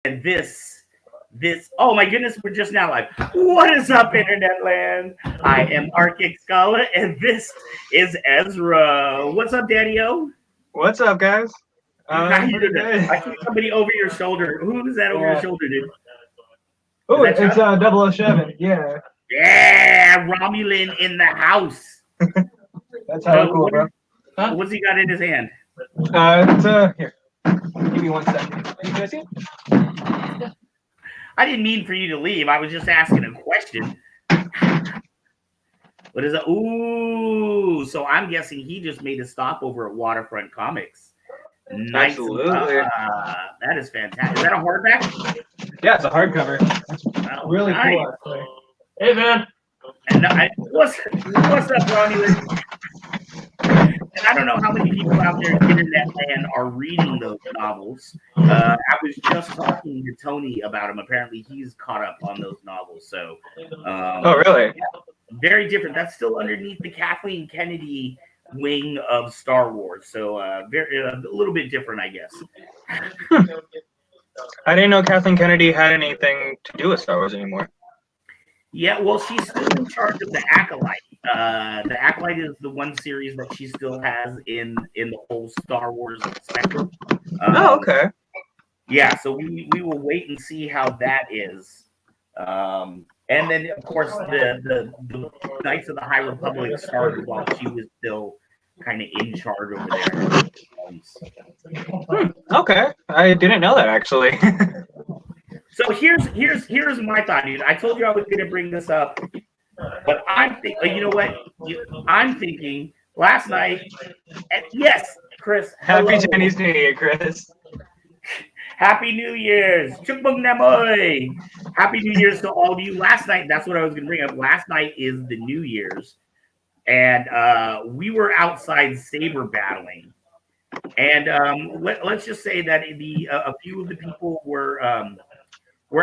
And oh my goodness, we're just now live. What is up, Internet Land? I am Xcala, and this is Ezra. What's up, Daddy-O? What's up, guys? How you Pretty doing? good. I see somebody over your shoulder. Who's that over your shoulder, dude? Oh, it's 007. Yeah. Yeah, Romulan in the house. That's how cool, bro. Huh? What's he got in his hand? Here. Give me 1 second. You guys see it? I didn't mean for you to leave. I was just asking a question. What is it? Ooh, so I'm guessing he just made a stop over at Waterfront Comics. Nice. Absolutely. That is fantastic. Is that a hardback? Yeah, it's a hardcover. Oh, really nice. Cool, actually. Hey, man. And what's up, Ronnie? And I don't know how many people out there in Internet Land are reading those novels. I was just talking to Tony about them. Apparently, he's caught up on those novels. So, oh, really? Yeah, very different. That's still underneath the Kathleen Kennedy wing of Star Wars. So, a little bit different, I guess. I didn't know Kathleen Kennedy had anything to do with Star Wars anymore. Yeah, well, she's still in charge of the Acolyte. The Acolyte is the one series that she still has in the whole Star Wars spectrum. Oh, okay. Yeah, so we will wait and see how that is. And then, of course, the Knights of the High Republic started while she was still kind of in charge over there. Okay, I didn't know that, actually. So here's my thought, dude. I told you I was going to bring this up, but I'm thinking, you know what? I'm thinking last night. Yes, Chris. Happy Chinese New Year, Chris. Happy New Year's. Chukbung Namoy. Happy New Year's to all of you. Last night, that's what I was going to bring up. Last night is the New Year's, and we were outside saber battling. And let's just say that a few of the people were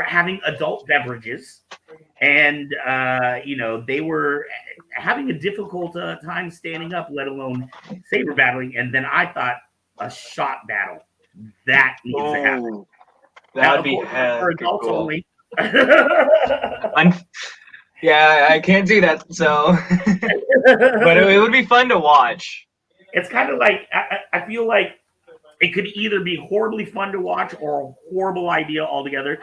having adult beverages, and they were having a difficult time standing up, let alone saber battling. And then I thought, a shot battle that needs to happen. That'd be for adults cool. only. Yeah, I can't do that. So, but it would be fun to watch. It's kind of like I feel like it could either be horribly fun to watch or a horrible idea altogether.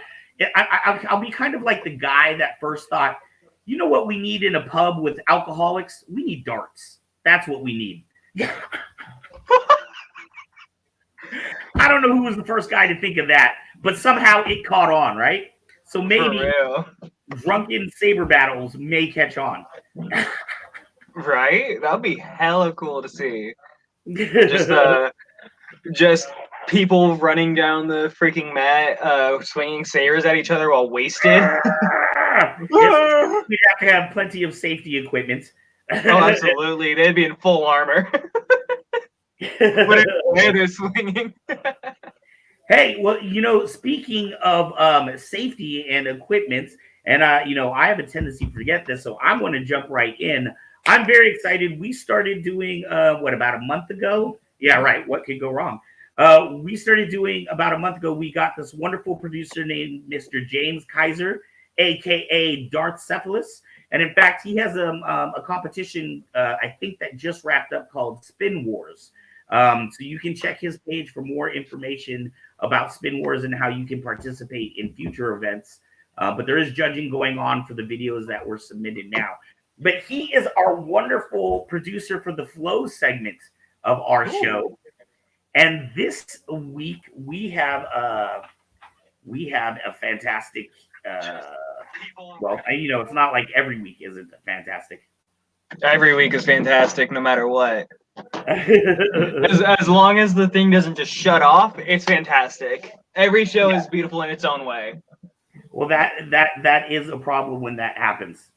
I'll be kind of like the guy that first thought, you know what we need in a pub with alcoholics? We need darts. That's what we need. I don't know who was the first guy to think of that, but somehow it caught on, right? So maybe drunken saber battles may catch on. Right? That'd be hella cool to see. Just people running down the freaking mat, swinging sabers at each other while wasted. We'd have to have plenty of safety equipment. Oh, absolutely. They'd be in full armor. But they're swinging. Hey, well, speaking of safety and equipment, and I have a tendency to forget this, so I'm going to jump right in. I'm very excited. We started doing about a month ago? Yeah, right. What could go wrong? We started doing about a month ago. We got this wonderful producer named Mr. James Kaiser, aka Darthcephalus, and in fact, he has a competition I think that just wrapped up called Spin Wars. So you can check his page for more information about Spin Wars and how you can participate in future events. But there is judging going on for the videos that were submitted now. But he is our wonderful producer for the Flow segment of our show. And this week we have a fantastic. It's not like every week isn't fantastic. Every week is fantastic, no matter what. as long as the thing doesn't just shut off, it's fantastic. Every show is beautiful in its own way. Well, that is a problem when that happens.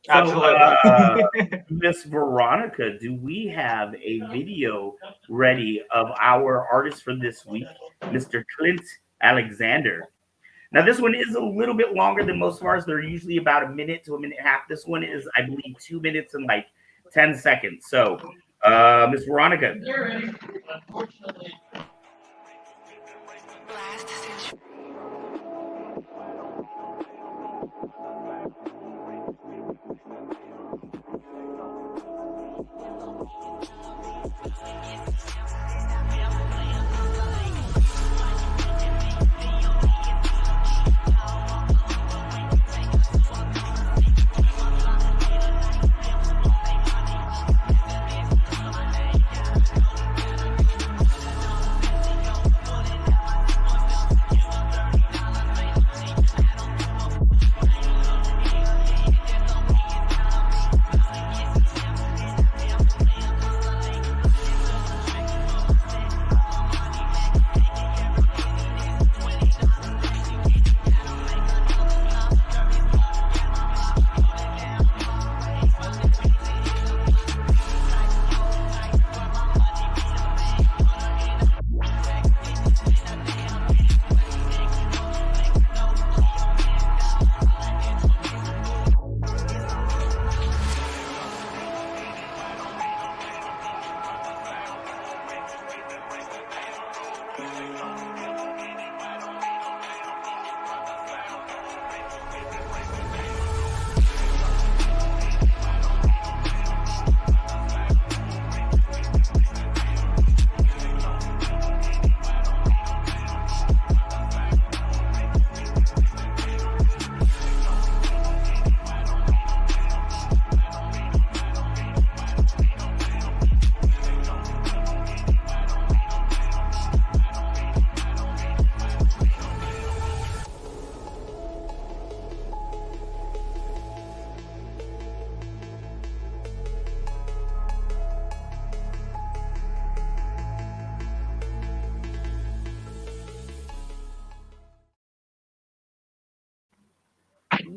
So, absolutely. Miss Veronica, do we have a video ready of our artist for this week, Mr. Clint Alexander? Now, this one is a little bit longer than most of ours. They're usually about a minute to a minute and a half. This one is, I believe, 2 minutes and like 10 seconds. So, Miss Veronica. You're ready.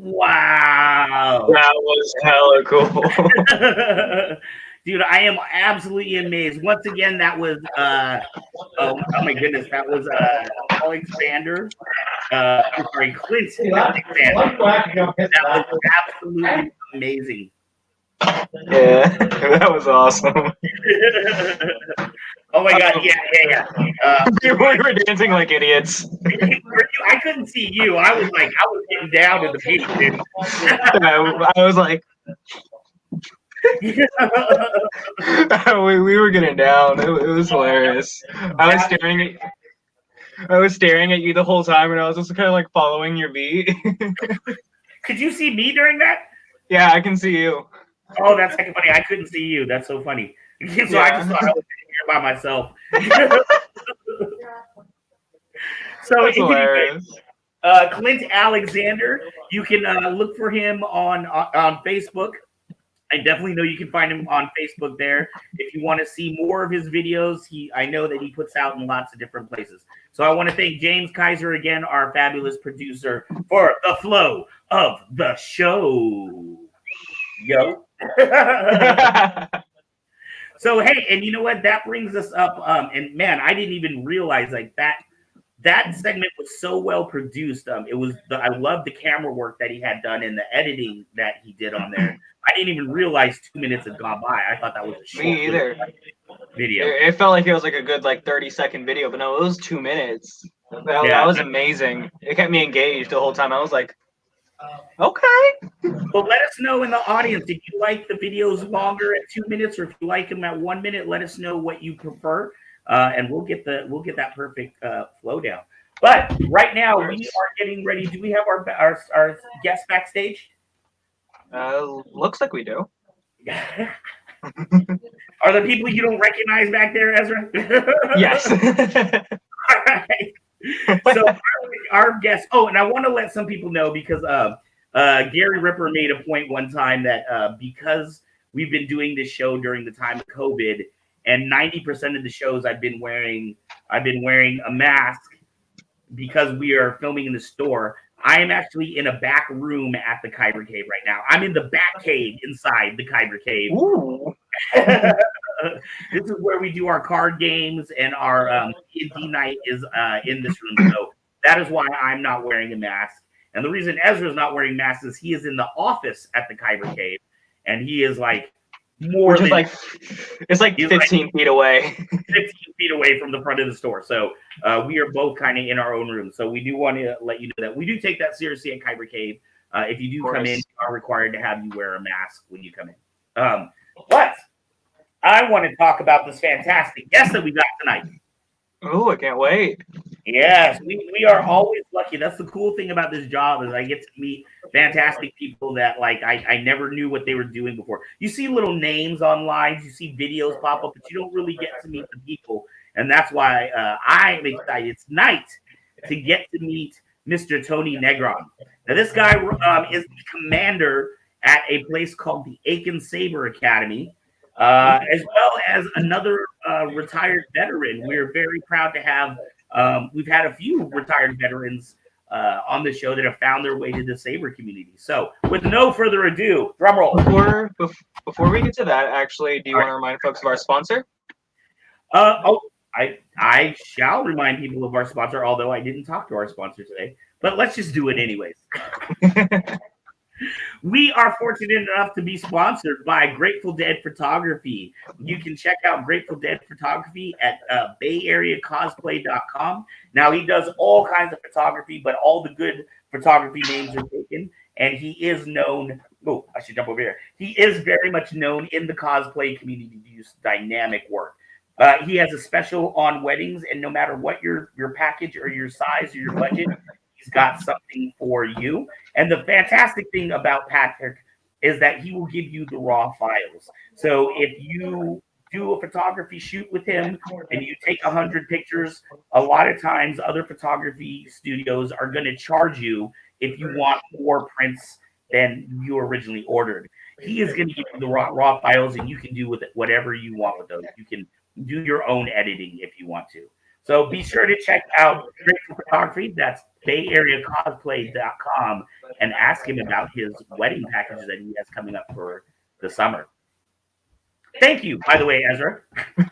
Wow. That was hella cool. Dude, I am absolutely amazed. Once again, that was oh my goodness, that was Alexander. Sorry, Clint Alexander. That was absolutely amazing. Yeah, that was awesome. Oh my god, yeah. We were dancing like idiots. I couldn't see you. I was getting down in the paint. I was like, we were getting down. It was hilarious. I was staring at you the whole time, and I was just kind of like following your beat. Could you see me during that? Yeah, I can see you. Oh, that's kind of funny. I couldn't see you. That's so funny. So Yeah. I just thought I was here by myself. So That's hilarious. Clint Alexander, you can look for him on Facebook. I definitely know you can find him on Facebook there. If you want to see more of his videos, I know that he puts out in lots of different places. So I want to thank James Kaiser again, our fabulous producer, for the flow of the show. Yo. So hey, and you know what? That brings us up. And man, I didn't even realize like that segment was so well produced. I love the camera work that he had done and the editing that he did on there. I didn't even realize 2 minutes had gone by. I thought that was a short Me either. video. It felt like it was like a good 30-second video, but no, it was 2 minutes. That was amazing. It kept me engaged the whole time. I was like, okay. Well, let us know in the audience if you like the videos longer at 2 minutes, or if you like them at 1 minute. Let us know what you prefer, and we'll get that perfect flow down. But right now we are getting ready. Do we have our guests backstage? Looks like we do. Are there people you don't recognize back there, Ezra? Yes. All right. So our guests. Oh, and I want to let some people know because Gary Ripper made a point one time that because we've been doing this show during the time of COVID, and 90% of the shows I've been wearing a mask because we are filming in the store. I am actually in a back room at the Kyber Cave right now. I'm in the back cave inside the Kyber Cave. Ooh. This is where we do our card games, and our D&D night is in this room. So that is why I'm not wearing a mask. And the reason Ezra's not wearing masks is he is in the office at the Kyber Cave, and he is like more than it's like 15 feet away. 15 feet away from the front of the store. So we are both kind of in our own room. So we do want to let you know that we do take that seriously at Kyber Cave. If you do come in, you are required to have you wear a mask when you come in. But I want to talk about this fantastic guest that we got tonight. Oh, I can't wait. Yes, we are always lucky. That's the cool thing about this job is I get to meet fantastic people that like I never knew what they were doing before. You see little names online, you see videos pop up, but you don't really get to meet the people. And that's why I am excited tonight to get to meet Mr. Tony Negron. Now, this guy is the commander at a place called the Aiken Saber Academy. As well as another retired veteran. We're very proud to have, we've had a few retired veterans on the show that have found their way to the Saber community. So with no further ado, drum roll. Before we get to that, actually, do you want to remind folks of our sponsor? I shall remind people of our sponsor, although I didn't talk to our sponsor today, but let's just do it anyways. We are fortunate enough to be sponsored by Grateful Dead Photography. You can check out Grateful Dead Photography at bayareacosplay.com. Now, he does all kinds of photography, but all the good photography names are taken. And he is known, oh, I should jump over here. He is very much known in the cosplay community to use dynamic work. He has a special on weddings, and no matter what your package or your size or your budget, he's got something for you. And the fantastic thing about Patrick is that he will give you the raw files. So if you do a photography shoot with him and you take 100 pictures, a lot of times other photography studios are going to charge you if you want more prints than you originally ordered. He is going to give you the raw files, and you can do with it whatever you want with those. You can do your own editing if you want to. So be sure to check out Grateful Photography. That's BayAreaCosplay.com and ask him about his wedding packages that he has coming up for the summer. Thank you, by the way, Ezra.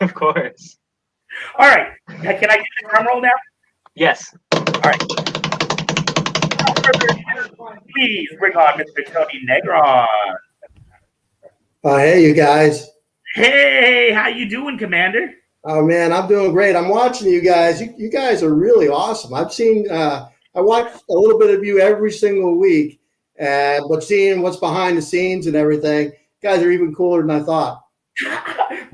Of course. All right. Can I get the drum roll now? Yes. All right. Please bring on Mr. Tony Negron. Hey, you guys. Hey, how you doing, Commander? Oh man, I'm doing great. I'm watching you guys. You guys are really awesome. I watch a little bit of you every single week, but seeing what's behind the scenes and everything, you guys are even cooler than I thought.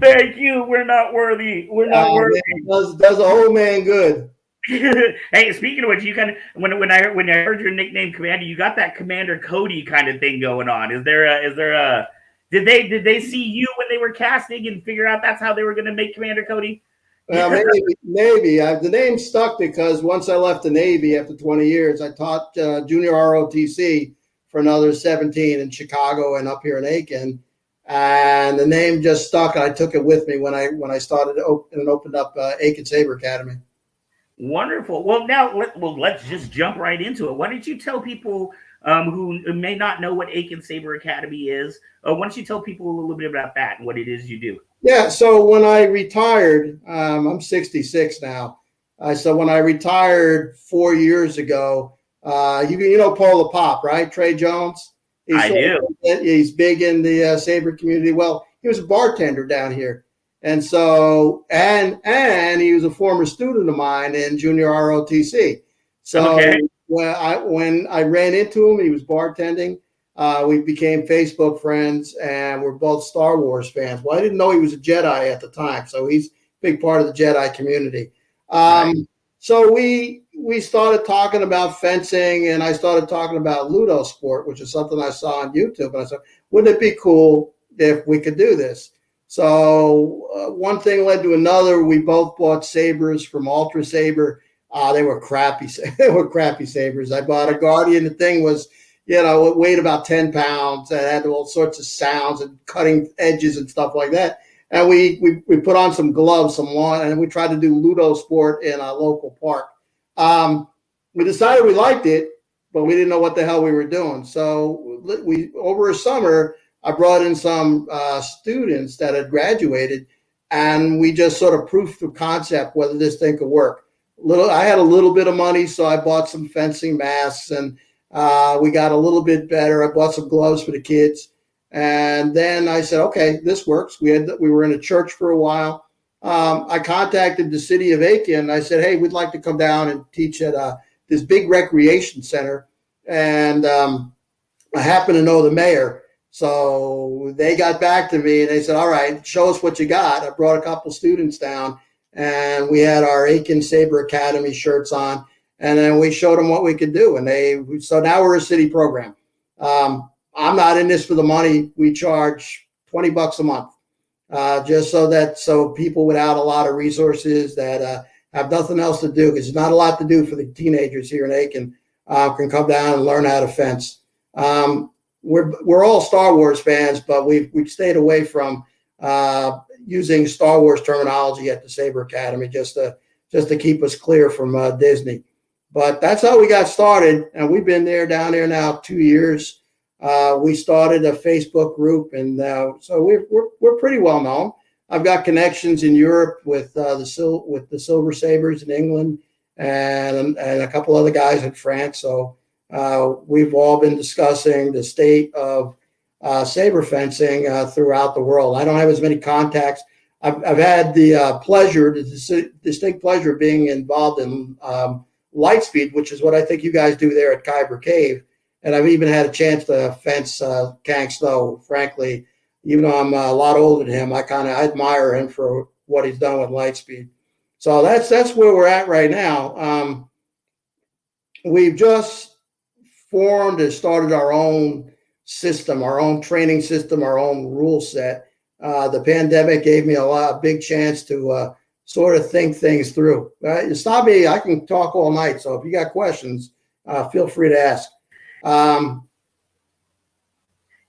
Thank you. We're not worthy. We're not worthy. Man, does a whole man good. Hey, speaking of which, you kind of when I heard your nickname Commander, you got that Commander Cody kind of thing going on. Is there a did they see you when they were casting and figure out that's how they were going to make Commander Cody? Well, maybe. The name stuck because once I left the Navy after 20 years, I taught junior ROTC for another 17 in Chicago and up here in Aiken, and the name just stuck. And I took it with me when I started and opened up Aiken Saber Academy. Wonderful. Well, now let's just jump right into it. Why don't you tell people who may not know what Aiken Saber Academy is? Why don't you tell people a little bit about that and what it is you do? Yeah. So when I retired, I'm 66 now. So when I retired 4 years ago, you know Paul the Pop, right? Trey Jones. I do. He's big in the Saber community. Well, he was a bartender down here. And so, and he was a former student of mine in junior ROTC. So okay. when I ran into him, he was bartending. We became Facebook friends, and we're both Star Wars fans. Well, I didn't know he was a Jedi at the time, so he's a big part of the Jedi community. Right. So we started talking about fencing, and I started talking about Ludo sport, which is something I saw on YouTube. And I said, wouldn't it be cool if we could do this? So one thing led to another. We both bought sabers from Ultra Saber. They were crappy. They were crappy sabers. I bought a Guardian. The thing was, it weighed about 10 pounds and had all sorts of sounds and cutting edges and stuff like that. And we put on some gloves, some lawn, and we tried to do Ludo sport in a local park. We decided we liked it, but we didn't know what the hell we were doing. So we over a summer, I brought in some students that had graduated, and we just sort of proofed the concept whether this thing could work. I had a little bit of money, so I bought some fencing masks, and we got a little bit better. I bought some gloves for the kids, and then I said, okay, this works. We were in a church for a while. I contacted the city of Aiken. I said, hey, we'd like to come down and teach at this big recreation center, and I happen to know the mayor. So they got back to me and they said, all right, show us what you got. I brought a couple students down, and we had our Aiken Saber Academy shirts on, and then we showed them what we could do. And so now we're a city program. I'm not in this for the money. We charge $20 a month, just so people without a lot of resources that have nothing else to do, because there's not a lot to do for the teenagers here in Aiken, can come down and learn how to fence. We're all Star Wars fans, but we've stayed away from using Star Wars terminology at the Saber Academy just to keep us clear from Disney. But that's how we got started, and we've been down there now 2 years. We started a Facebook group, and so we're pretty well known. I've got connections in Europe with the Silver Sabers in England, and a couple other guys in France. So. We've all been discussing the state of saber fencing throughout the world. I don't have as many contacts. I've had the distinct pleasure of being involved in Lightspeed, which is what I think you guys do there at Kyber Cave. And I've even had a chance to fence Kang Snow. Frankly, even though I'm a lot older than him, I admire him for what he's done with Lightspeed. So that's where we're at right now. We've just formed and started our own system, our own training system, our own rule set. The pandemic gave me a big chance to sort of think things through. It's not me. I can talk all night. So if you got questions, feel free to ask.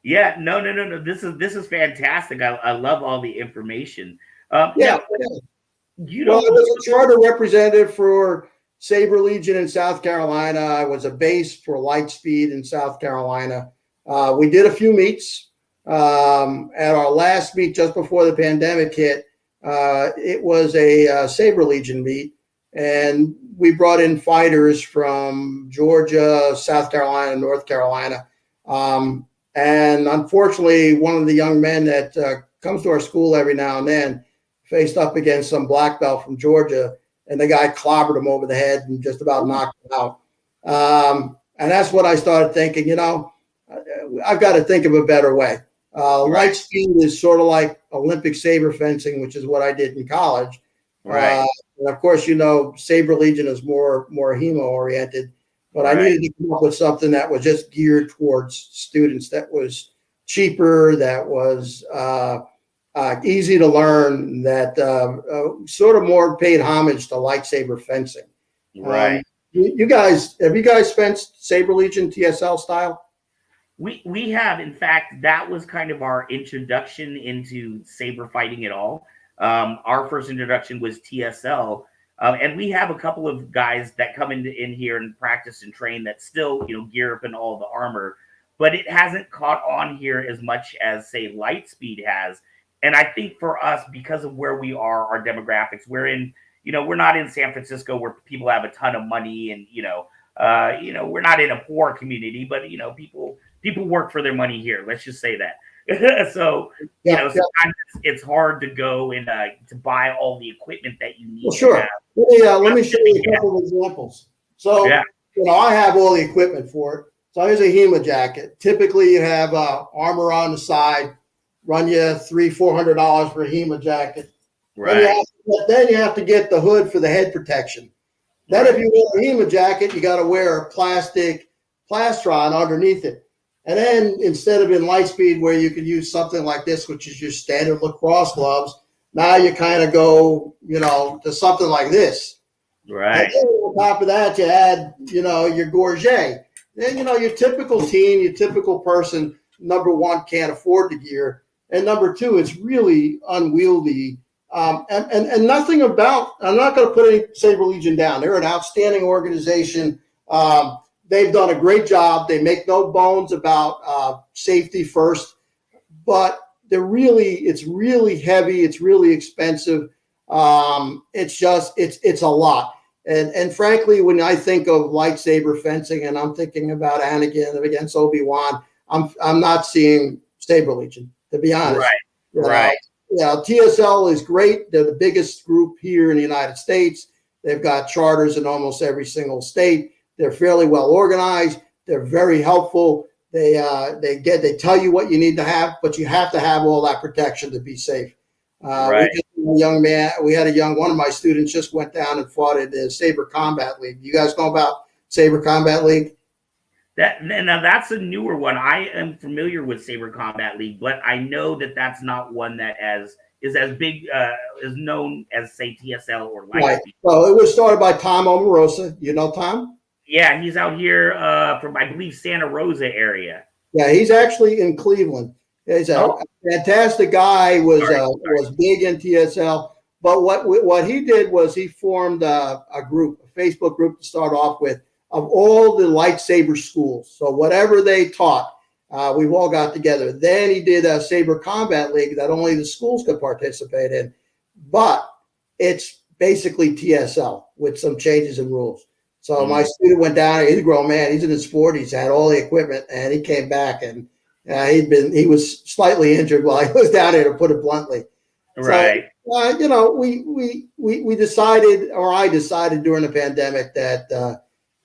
Yeah, no. This is fantastic. I love all the information. Yeah. You Well, I don't. was a charter representative for Saber Legion in South Carolina. I was a base for Lightspeed in South Carolina. We did a few meets. At our last meet just before the pandemic hit, it was a Saber Legion meet, and we brought in fighters from Georgia, South Carolina, North Carolina. And unfortunately, one of the young men that comes to our school every now and then faced up against some black belt from Georgia, and the guy clobbered him over the head and just about knocked him out. And that's what I started thinking, I've got to think of a better way. Light speed is sort of like Olympic saber fencing, which is what I did in college. Right. And of course, Saber Legion is more hemo oriented, but I needed to come up with something that was just geared towards students, that was cheaper, that was easy to learn, that sort of more paid homage to lightsaber fencing. Right. Have you guys fenced Saber Legion TSL style? We have, in fact, that was kind of our introduction into saber fighting at all. Our first introduction was TSL, and we have a couple of guys that come in here and practice and train that still, gear up in all the armor, but it hasn't caught on here as much as, say, Lightspeed has. And I think for us, because of where we are, our demographics, we're not in San Francisco where people have a ton of money, and we're not in a poor community, but people work for their money here. Let's just say that. So sometimes it's hard to go and to buy all the equipment that you need. Well, sure. To have. Let me show you a couple of examples. So I have all the equipment for it. So here's a HEMA jacket. Typically, you have armor on the side, run you $300-400 for a HEMA jacket. Right. Then you have to get the hood for the head protection. Then if you wear a HEMA jacket, you got to wear a plastic plastron underneath it. And then instead of in Lightspeed where you could use something like this, which is your standard lacrosse gloves, now you kind of go, to something like this. Right. And then on top of that, you add, your gorget. Then, your typical teen, your typical person, number one, can't afford the gear. And number two, it's really unwieldy. And nothing about, I'm not going to put any Saber Legion down. They're an outstanding organization. They've done a great job. They make no bones about safety first, but it's really heavy. It's really expensive. It's a lot. And frankly, when I think of lightsaber fencing and I'm thinking about Anakin against Obi-Wan, I'm not seeing Saber Legion, to be honest. Right. TSL is great. They're the biggest group here in the United States. They've got charters in almost every single state. They're fairly well organized. They're very helpful. They tell you what you need to have, but you have to have all that protection to be safe. One of my students just went down and fought at the Saber Combat League. You guys know about Saber Combat League? Now that's a newer one. I am familiar with Saber Combat League, but I know that that's not one that is as big, is known as, say, TSL or Lightspeed. Right. So it was started by Tom Omarosa. You know Tom? Yeah, he's out here from, I believe, Santa Rosa area. Yeah, he's actually in Cleveland. He's a fantastic guy. Was big in TSL. But what he did was he formed a group, a Facebook group to start off with, of all the lightsaber schools. So whatever they taught, we've all got together. Then he did a Saber Combat League that only the schools could participate in. But it's basically TSL with some changes in rules. So my student went down. He's a grown man. He's in his 40s. Had all the equipment, and he came back, and he was slightly injured while he was down there, to put it bluntly. Right. So, we decided, or I decided during the pandemic that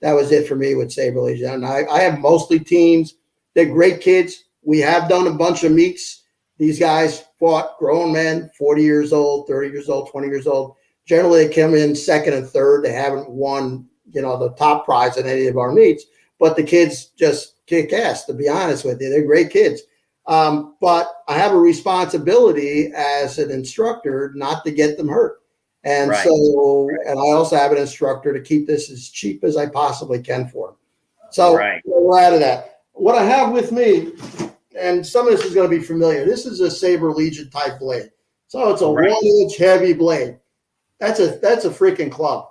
that was it for me with Saber Legion. And I have mostly teens. They're great kids. We have done a bunch of meets. These guys fought grown men, 40 years old, 30 years old, 20 years old. Generally, they come in second and third. They haven't won the top prize at any of our meets, but the kids just kick ass, to be honest with you. They're great kids. But I have a responsibility as an instructor not to get them hurt. And and I also have an instructor to keep this as cheap as I possibly can for them. So we're out of that. What I have with me, and some of this is going to be familiar, this is a Saber Legion type blade. So it's a 1-inch heavy blade. that's a freaking club.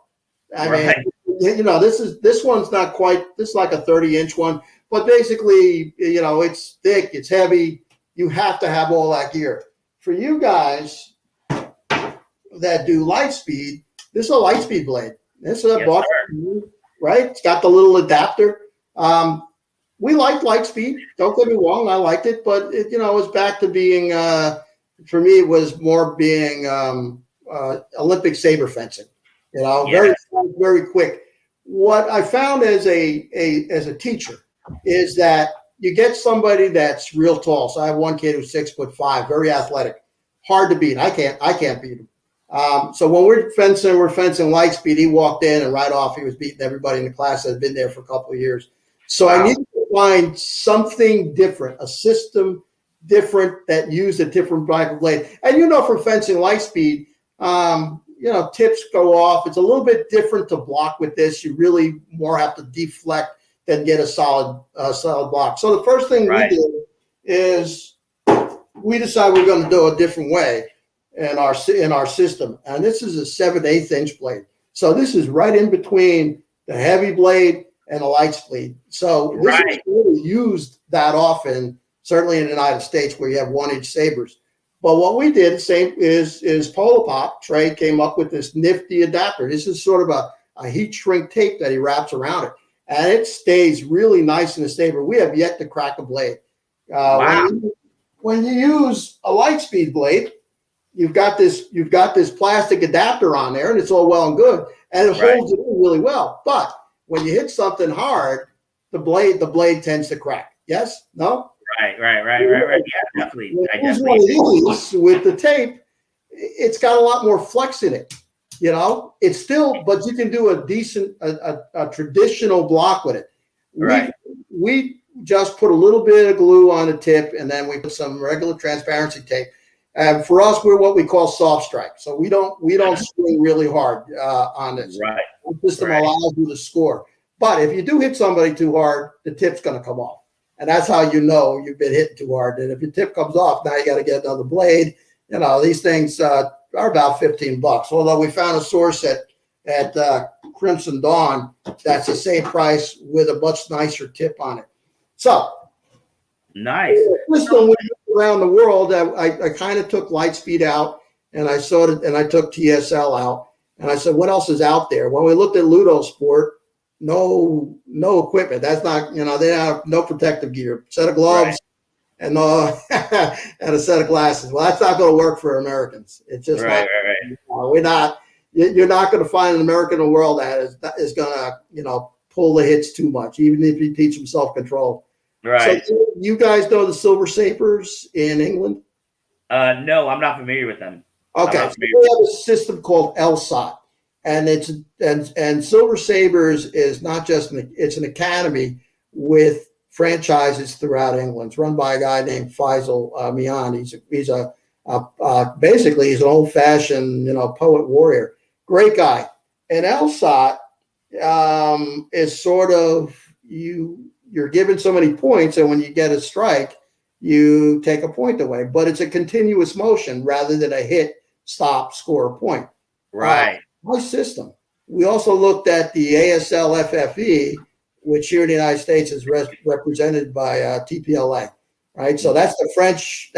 I Right. mean, you know, this one's not quite. This is like a 30-inch one, but basically, you know, it's thick, it's heavy. You have to have all that gear. For you guys that do light speed, this is a light speed blade. This is a Yes, bought, right? It's got the little adapter. We liked light speed. Don't get me wrong, I liked it, but it, you know, it was back to being. For me, it was more being Olympic saber fencing. You know, Yeah. very quick. What I found as a teacher is that you get somebody that's real tall. So I have one kid who's 6'5", very athletic, hard to beat. I can't beat him. So when we're fencing light speed. He walked in and right off he was beating everybody in the class that had been there for a couple of years. So I needed to find something different, a system different that used a different type of blade. And you know, from fencing light speed, you know, tips go off. It's a little bit different to block with this. You really more have to deflect than get a solid block. So the first thing we did is we decided we're going to do a different way in our system. And this is a 7/8 inch blade. So this is right in between the heavy blade and the light speed. So this is really used that often, certainly in the United States where you have 1-inch sabers. But what we did, same is Polo Pop. Trey came up with this nifty adapter. This is sort of a heat shrink tape that he wraps around it. And it stays really nice in the saber. We have yet to crack a blade. When you use a light speed blade, you've got this plastic adapter on there, and it's all well and good, and it holds it in really well. But when you hit something hard, the blade tends to crack. Yes? No? Right. Yeah, definitely. With the tape, it's got a lot more flex in it. You know, it's still, but you can do a decent, a traditional block with it. We just put a little bit of glue on the tip, and then we put some regular transparency tape. And for us, we're what we call soft strike. So we don't swing really hard on this. Right. The system allows you to score. But if you do hit somebody too hard, the tip's going to come off. And that's how you know you've been hitting too hard. And if your tip comes off, now you got to get another blade. You know, these things are about $15. Although we found a source at Crimson Dawn that's the same price with a much nicer tip on it. So nice. System we around the world, I kind of took light speed out, and I saw it, and I took TSL out, and I said, what else is out there? When we looked at Ludo Sport, no equipment. That's not, you know, they have no protective gear, set of gloves, and and a set of glasses. Well, that's not going to work for Americans. It's just we're not. You're not going to find an American in the world that is going to, you know, pull the hits too much, even if you teach them self-control. Right. So you guys know the Silver Sabers in England? No, I'm not familiar with them. Okay. So we have a system called LSOT, and Silver Sabers is not just it's an academy with franchises throughout England. It's run by a guy named Faisal Mian. He's basically he's an old-fashioned, you know, poet warrior. Great guy. And LSOT is sort of you're given so many points, and when you get a strike, you take a point away. But it's a continuous motion rather than a hit, stop, score a point. Right. My system. We also looked at the ASL FFE, which here in the United States is represented by TPLA. Right. So that's the French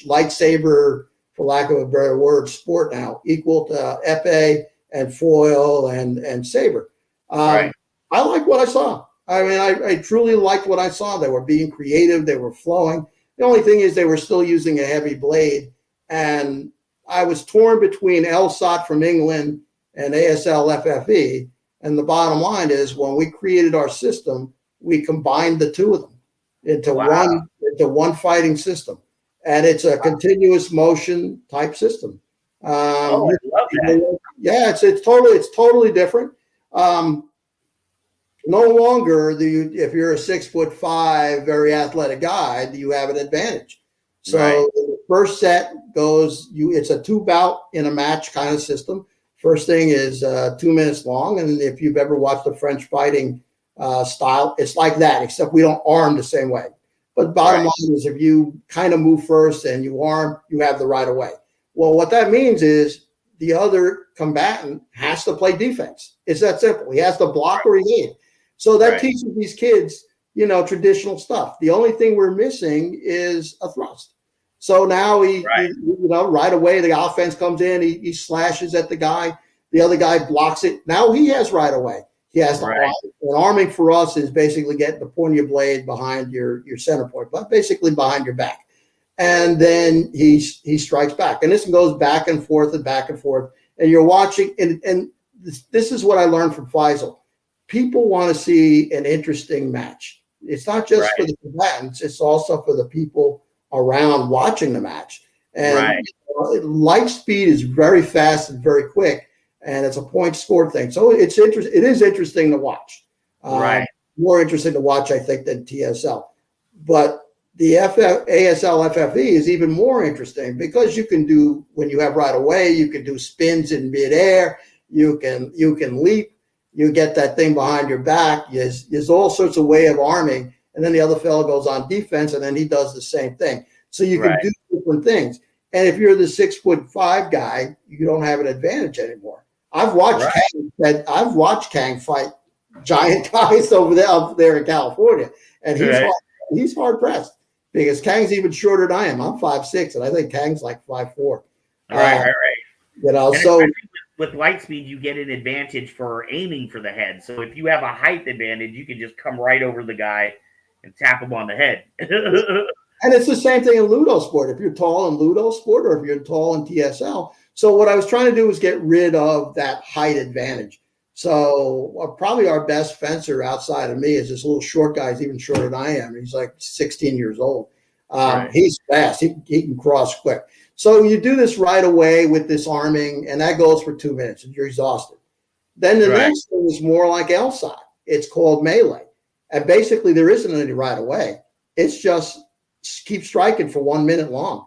lightsaber, for lack of a better word, sport now, equal to epee and foil and saber. I like what I saw. I mean, I truly liked what I saw. They were being creative. They were flowing. The only thing is they were still using a heavy blade. And I was torn between LSOT from England and ASL FFE. And the bottom line is when we created our system, we combined the two of them into one fighting system. And it's a continuous motion type system. I love that. Yeah, it's totally different. No longer if you're a 6'5", very athletic guy, do you have an advantage. So the first set goes, it's a 2-bout in a match kind of system. First thing is 2 minutes long. And if you've ever watched the French fighting style, it's like that, except we don't arm the same way. But bottom line is if you kind of move first and you arm, you have the right of way. Well, what that means is the other combatant has to play defense. It's that simple. He has to block or evade. So that teaches these kids, traditional stuff. The only thing we're missing is a thrust. So now right away the offense comes in, he slashes at the guy, the other guy blocks it. Now he has right away. He has to arm. And arming for us is basically getting the point of your blade behind your center point, but basically behind your back. And then he strikes back. And this goes back and forth and back and forth. And you're watching, and this is what I learned from Faisal. People want to see an interesting match. It's not just for the combatants, it's also for the people around watching the match. And light speed is very fast and very quick, and it's a point score thing. So it is interesting to watch. More interesting to watch, I think, than TSL. But the ASL FFE is even more interesting because you can do, when you have right away, you can do spins in midair, you can leap, you get that thing behind your back. There's all sorts of way of arming, and then the other fellow goes on defense, and then he does the same thing. So you can do different things. And if you're the 6'5" guy, you don't have an advantage anymore. I've watched Kang fight giant guys up there in California, and he's hard pressed because Kang's even shorter than I am. I'm 5'6", and I think Kang's like 5'4". So with light speed, you get an advantage for aiming for the head. So if you have a height advantage, you can just come right over the guy and tap him on the head. And it's the same thing in Ludo sport. If you're tall in Ludo sport or if you're tall in TSL. So what I was trying to do was get rid of that height advantage. So probably our best fencer outside of me is this little short guy. He's even shorter than I am. He's like 16 years old. He's fast. He can cross quick. So you do this right away with this arming, and that goes for 2 minutes, and you're exhausted. Then the next thing is more like L-side. It's called melee. And basically there isn't any right away. It's just keep striking for 1 minute long.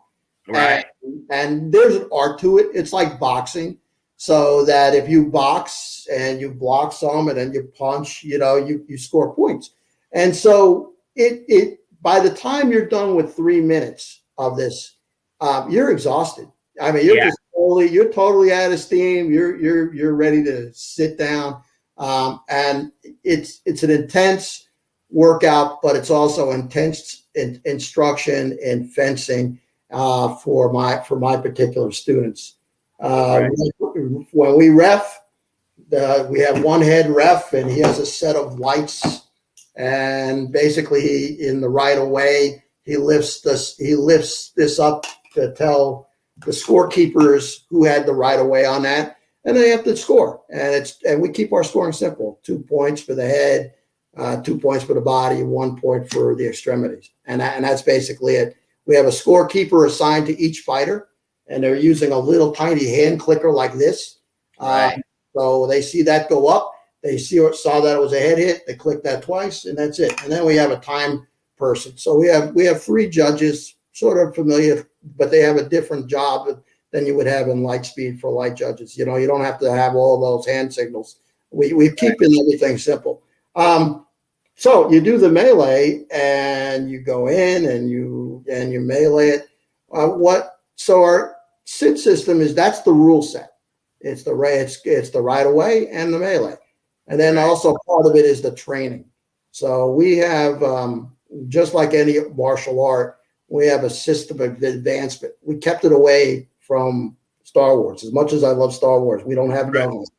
And there's an art to it. It's like boxing. So that if you box and you block some and then you punch, you score points. And so it by the time you're done with 3 minutes of this, you're exhausted. I mean, you're totally out of steam. You're ready to sit down. And it's an intense workout, but it's also intense instruction in fencing for my particular students. When we ref, we have one head ref, and he has a set of lights, and basically in the right of way, he lifts this up to tell the scorekeepers who had the right of way on that, and they have to score. And we keep our scoring simple: 2 points for the head, 2 points for the body, 1 point for the extremities, and that's basically it. We have a scorekeeper assigned to each fighter, and they're using a little tiny hand clicker like this. So they see that go up. They saw that it was a head hit. They click that twice, and that's it. And then we have a time person. So we have 3 judges, sort of familiar, but they have a different job than you would have in light speed for light judges. You don't have to have all those hand signals. We keep everything simple. So you do the melee, and you go in and you melee it. So our SID system that's the rule set. It's the right away and the melee, and then also part of it is the training. So we have just like any martial art, we have a system of advancement. We kept it away from Star Wars. As much as I love Star Wars, we don't have guns.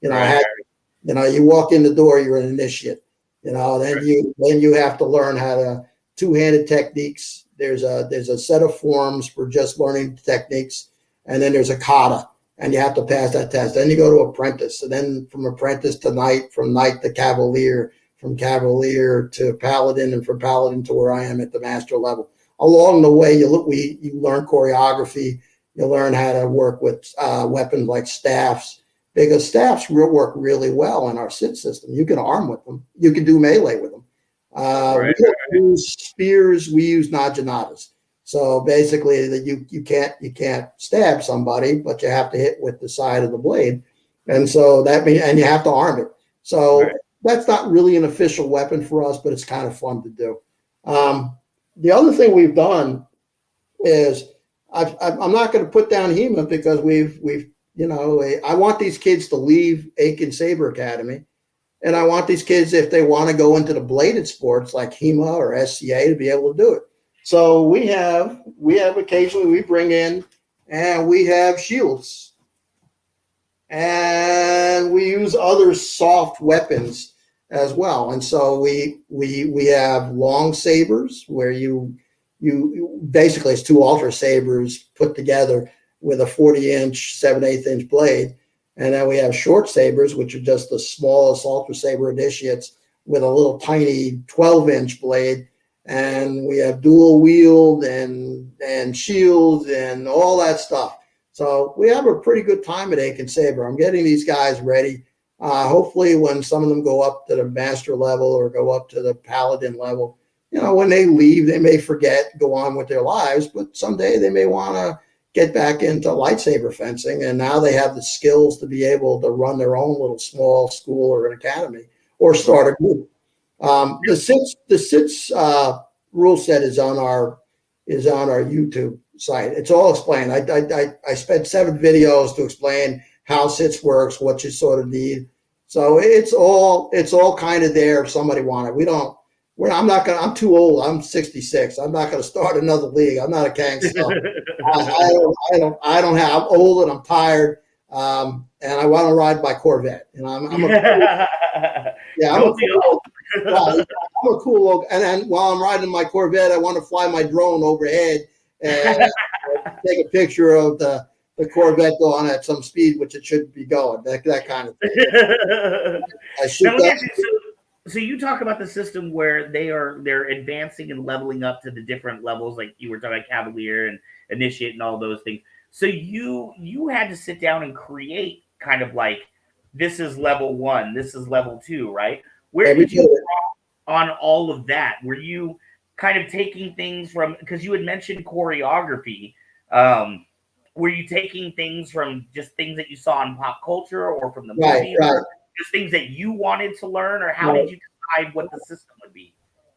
You walk in the door, you're an initiate. Then you have to learn how to two-handed techniques. There's a set of forms for just learning techniques, and then there's a kata, and you have to pass that test. Then you go to apprentice, and then from apprentice to knight, from knight to cavalier, from cavalier to paladin, and from paladin to where I am at the master level. Along the way, you learn choreography. You learn how to work with weapons like staffs, because staffs work really well in our SID system. You can arm with them. You can do melee with them. We don't use spears. We use najanatas. So basically, you can't stab somebody, but you have to hit with the side of the blade, and so that means, and you have to arm it. So that's not really an official weapon for us, but it's kind of fun to do. The other thing we've done is I'm not going to put down HEMA because we've I want these kids to leave Aiken Saber Academy. And I want these kids, if they want to go into the bladed sports like HEMA or SCA, to be able to do it. So we have occasionally we bring in and we have shields. And we use other soft weapons as well. And so we have long sabers where you basically it's 2 ultra sabers put together with a 40-inch, 7/8 inch blade. And then we have short sabers, which are just the smallest ultra saber initiates with a little tiny 12-inch blade. And we have dual wield and shields and all that stuff. So we have a pretty good time at Aiken Saber. I'm getting these guys ready. Hopefully when some of them go up to the master level or go up to the paladin level, when they leave, they may forget, go on with their lives, but someday they may want to get back into lightsaber fencing. And now they have the skills to be able to run their own little small school or an academy or start a group. The SITS rule set is on our YouTube site. It's all explained. I spent 7 videos to explain how SITS works, what you sort of need. So it's all kind of there if somebody wanted. I'm too old. I'm 66. I'm not going to start another league. I'm not a gangster. I'm old and I'm tired. And I want to ride my Corvette. And I'm a cool old, and then while I'm riding my Corvette, I want to fly my drone overhead and take a picture of the Corvette going at some speed, which it should be going, that kind of thing. So you talk about the system where they're advancing and leveling up to the different levels, like you were talking about Cavalier and Initiate and all those things. So you had to sit down and create kind of like, this is level 1, this is level 2, right? Where did you on all of that? Were you kind of taking things from, because you had mentioned choreography, were you taking things from just things that you saw in pop culture or from the movie, or just things that you wanted to learn, or how did you decide what the system would be?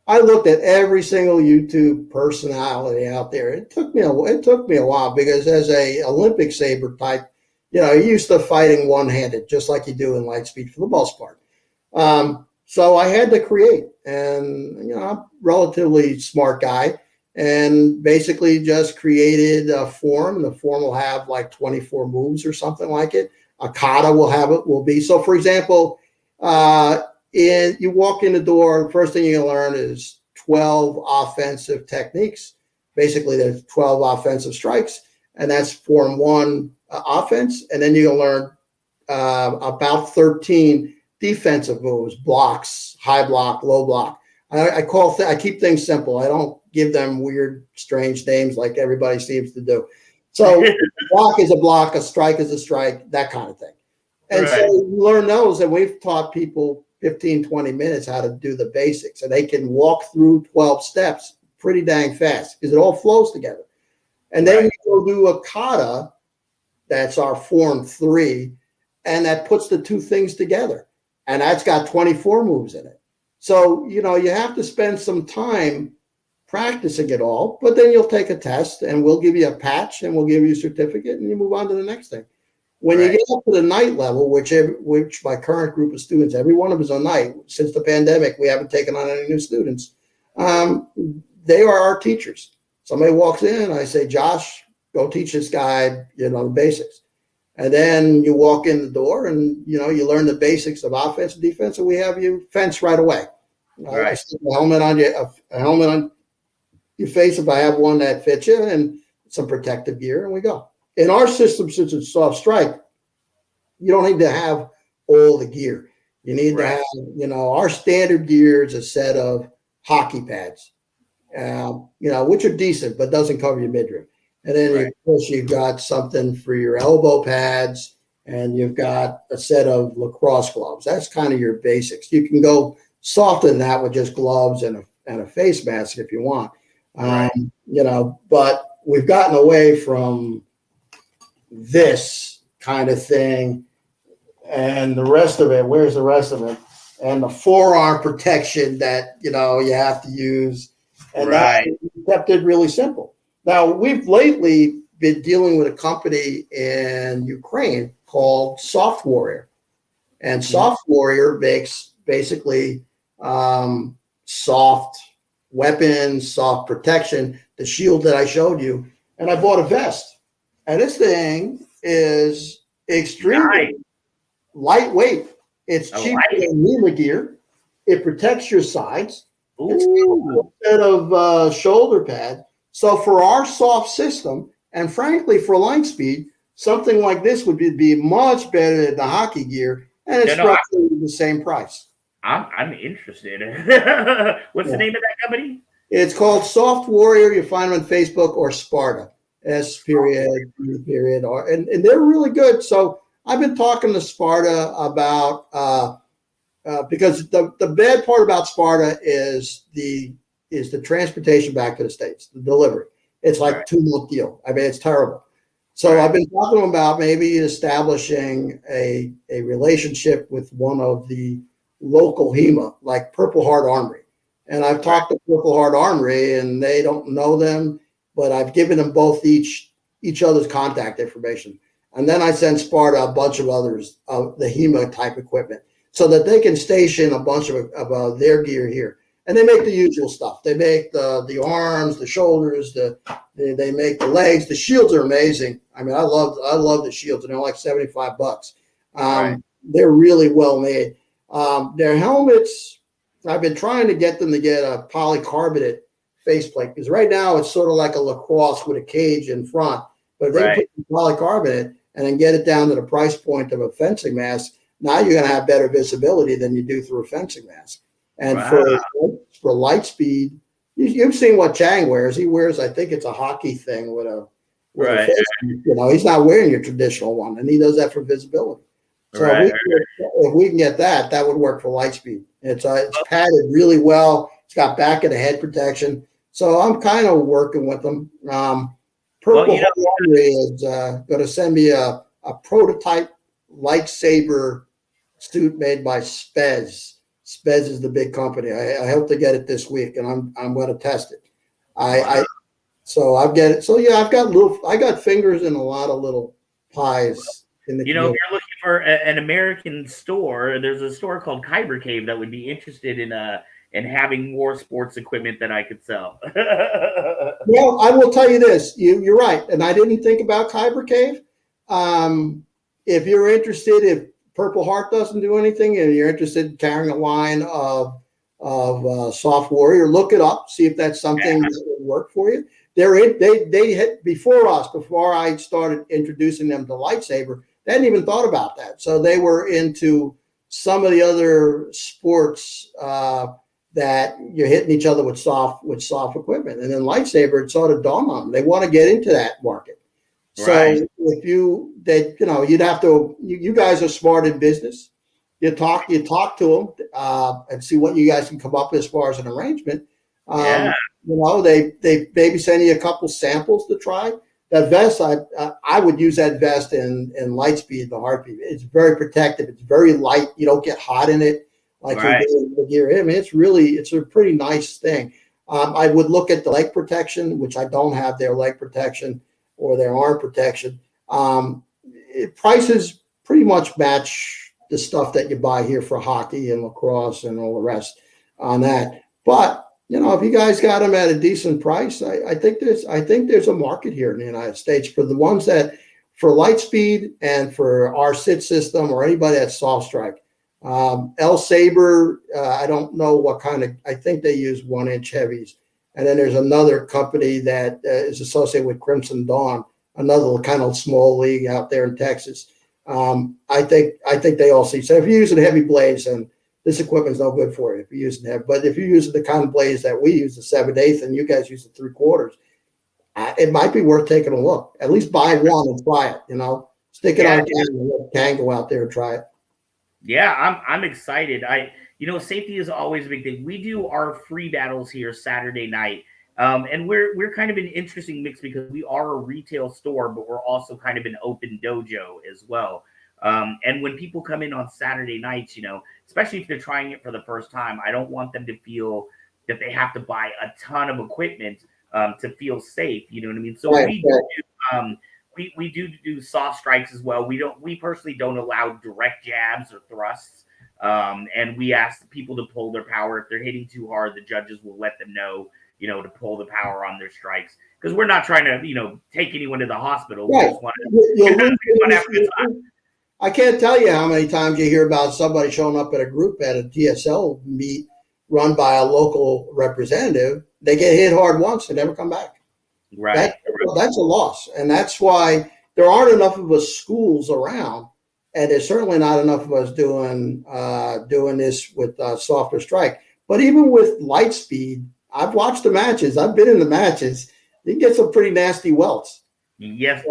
I looked at every single YouTube personality out there. It took me a while because as a Olympic saber type, you're used to fighting one-handed, just like you do in Lightspeed for the most part. So I had to create, and I'm a relatively smart guy, and basically just created a form. The form will have like 24 moves or something like it. A kata will be. So for example, you walk in the door, the first thing you're going to learn is 12 offensive techniques. Basically, there's 12 offensive strikes, and that's form 1 offense. And then you're going to learn about 13 defensive moves, blocks, high block, low block. I keep things simple. I don't give them weird, strange names like everybody seems to do. So block is a block, a strike is a strike, that kind of thing. And so you learn those, and we've taught people 15, 20 minutes how to do the basics, and they can walk through 12 steps pretty dang fast because it all flows together. And then you go do a kata, that's our form 3, and that puts the 2 things together. And that's got 24 moves in it. So, you have to spend some time practicing it all, but then you'll take a test and we'll give you a patch and we'll give you a certificate and you move on to the next thing. When you get up to the night level, which my current group of students, every one of us on night, since the pandemic, we haven't taken on any new students. They are our teachers. Somebody walks in, I say, Josh, go teach this guy, the basics. And then you walk in the door and, you learn the basics of offense and defense, and we have you fence right away. I stick a helmet on your face if I have one that fits you, and some protective gear, and we go. In our system, since it's soft strike, you don't need to have all the gear. You need to have, our standard gear is a set of hockey pads, which are decent, but doesn't cover your midriff. And then, of course, you've got something for your elbow pads, and you've got a set of lacrosse gloves. That's kind of your basics. You can go softer than that with just gloves and a face mask if you want. But we've gotten away from this kind of thing, and the rest of it. Where's the rest of it? And the forearm protection that you have to use, and that kept it really simple. Now we've lately been dealing with a company in Ukraine called Soft Warrior. And Soft Warrior makes basically soft weapons, soft protection, the shield that I showed you. And I bought a vest. And this thing is extremely lightweight. It's cheaper than Lima gear. It protects your sides. It's got a bit of shoulder pad. So for our soft system, and frankly for light speed, something like this would be much better than the hockey gear, and it's roughly the same price. I'm interested. What's the name of that company? It's called Soft Warrior. You find them on Facebook, or Sparta. S period, P period, R, and they're really good. So I've been talking to Sparta about because the bad part about Sparta is the transportation back to the States, the delivery. It's like a 2-month deal. I mean, it's terrible. So I've been talking to them about maybe establishing a relationship with one of the local HEMA, like Purple Heart Armory. And I've talked to Purple Heart Armory, and they don't know them, but I've given them both each other's contact information. And then I sent Sparta a bunch of others of the HEMA type equipment so that they can station a bunch of their gear here. And they make the usual stuff. They make the arms, the shoulders, they make the legs. The shields are amazing. I mean, I love the shields, and they're like $75. They're really well made. Their helmets, I've been trying to get them to get a polycarbonate faceplate, because right now it's sort of like a lacrosse with a cage in front. But if they put polycarbonate and then get it down to the price point of a fencing mask, now you're going to have better visibility than you do through a fencing mask. And for light speed, you've seen what Chang wears. He wears, I think it's a hockey thing with a he's not wearing your traditional one, and he does that for visibility. So if we can get that, that would work for light speed. It's padded really well. It's got back of the head protection. So I'm kind of working with them. Purple Heart is going to send me a prototype lightsaber suit made by Spez. Spez is the big company. I hope to get it this week, and I'm going to test it. So I've got it. So yeah, I got fingers in a lot of little pies in the. If you're looking for an American store, there's a store called Kyber Cave that would be interested in having more sports equipment that I could sell. Well, I will tell you this. You're right, and I didn't think about Kyber Cave. If you're interested, if Purple Heart doesn't do anything, and you're interested in carrying a line of Soft Warrior, look it up, see if that's something that would work for you. They hit before us, before I started introducing them to lightsaber. They hadn't even thought about that, so they were into some of the other sports that you're hitting each other with soft equipment, and then lightsaber, it sort of dawned on them. They want to get into that market. So if you'd have to, you guys are smart in business. You talk to them and see what you guys can come up with as far as an arrangement. They maybe send you a couple samples to try. That vest, I would use that vest in light speed, the heartbeat. It's very protective. It's very light. You don't get hot in it like you're doing the gear. I mean, it's a pretty nice thing. I would look at the leg protection, which I don't have their leg protection or their arm protection. Prices pretty much match the stuff that you buy here for hockey and lacrosse and all the rest on that. But if you guys got them at a decent price, I think there's a market here in the United States for the ones that for light speed and for our sit system or anybody that's soft strike. El Saber, I don't know what kind of. I think they use 1-inch heavies. And then there's another company that is associated with Crimson Dawn, another kind of small league out there in Texas. I think they all see. So if you're using heavy blades, then this equipment's no good for you if you're using heavy. But if you're using the kind of blades that we use, the 7/8, and you guys use the 3/4, it might be worth taking a look. At least buy one and try it. Stick it on and let Kang go out there and try it. Yeah, I'm excited. Safety is always a big thing. We do our free battles here Saturday night. And we're kind of an interesting mix because we are a retail store, but we're also kind of an open dojo as well. And when people come in on Saturday nights, especially if they're trying it for the first time, I don't want them to feel that they have to buy a ton of equipment to feel safe. You know what I mean? So we do We do soft strikes as well. We personally don't allow direct jabs or thrusts. And we ask people to pull their power. If they're hitting too hard, the judges will let them know, to pull the power on their strikes. Because we're not trying to, take anyone to the hospital. We Right. just want to have a good time. I can't tell you how many times you hear about somebody showing up at a group at a TSL meet run by a local representative. They get hit hard once and never come back. Right. That's a loss. And that's why there aren't enough of us schools around. And there's certainly not enough of us doing this with softer strike. But even with light speed, I've watched the matches. I've been in the matches. You get some pretty nasty welts. Yes,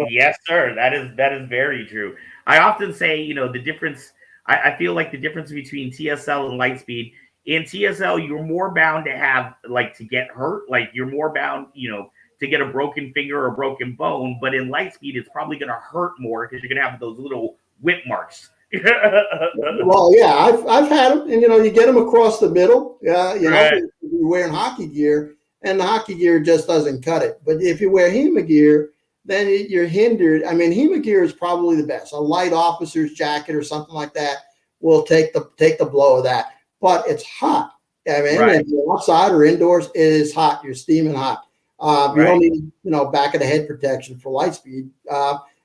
sir. That is very true. I often say, the difference. I feel like the difference between TSL and light speed. In TSL, you're more bound to have to get hurt. Like you're more bound, to get a broken finger or a broken bone. But in light speed, it's probably going to hurt more because you're going to have those little whip marks. Well, yeah, I've had them, and you get them across the middle. Yeah, right. You're wearing hockey gear, and the hockey gear just doesn't cut it. But if you wear HEMA gear, then you're hindered. I mean, HEMA gear is probably the best. A light officer's jacket or something like that will take the blow of that. But it's hot. I mean, if you're outside or indoors, it is hot. You're steaming hot. You don't need, back of the head protection for light speed.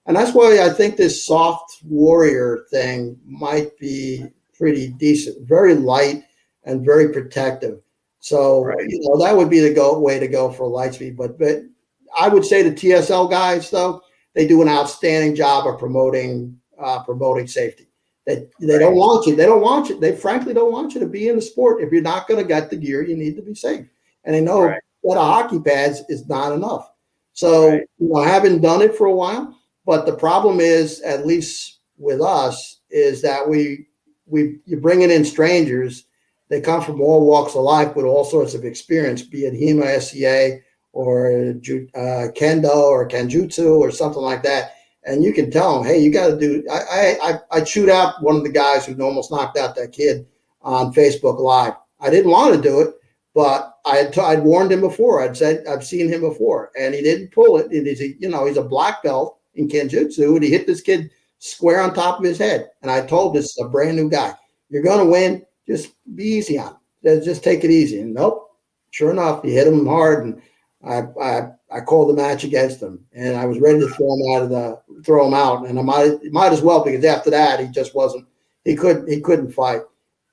And that's why I think this soft warrior thing might be pretty decent, very light and very protective. So, that would be the way to go for light speed. But I would say the TSL guys, though, they do an outstanding job of promoting safety. They don't want you. They don't want you. They frankly don't want you to be in the sport. If you're not going to get the gear, you need to be safe. And they know that a hockey pads is not enough. So, having done it for a while, but the problem is, at least with us, is that you're bringing in strangers. They come from all walks of life with all sorts of experience, be it HEMA, SCA, or Kendo or Kenjutsu or something like that. And you can tell them, hey, you got to do. I chewed out one of the guys who almost knocked out that kid on Facebook Live. I didn't want to do it, but I'd warned him before. I'd said I've seen him before, and he didn't pull it. And he's a black belt in Kenjutsu, and he hit this kid square on top of his head. And I told this a brand new guy, you're going to win. Just be easy on him. Just take it easy. And nope, sure enough, he hit him hard, and I called the match against him, and I was ready to throw him out, and I might as well, because after that he just wasn't. He couldn't fight.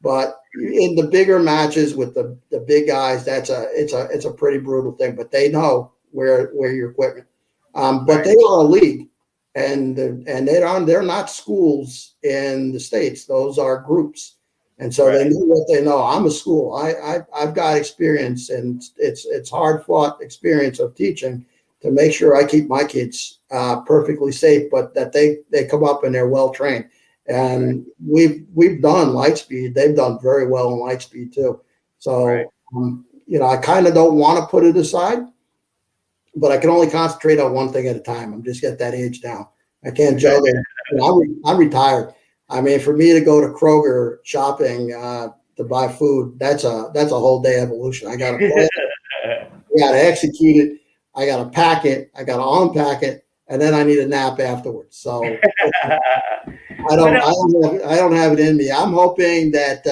But in the bigger matches with the big guys, it's a pretty brutal thing. But they know where your equipment. But they are a league, and they're not schools in the States. Those are groups. And so they know what they know. I'm a school. I've got experience, and it's hard fought experience of teaching to make sure I keep my kids perfectly safe, but that they come up and they're well trained. And we've done light speed. They've done very well in light speed too. So I kind of don't want to put it aside, but I can only concentrate on one thing at a time. I'm just at that age now. I can't juggle. I'm retired. I mean, for me to go to Kroger shopping to buy food, that's a whole day evolution. I got to execute it. I got to pack it. I got to unpack it, and then I need a nap afterwards. So I don't have it in me. I'm hoping that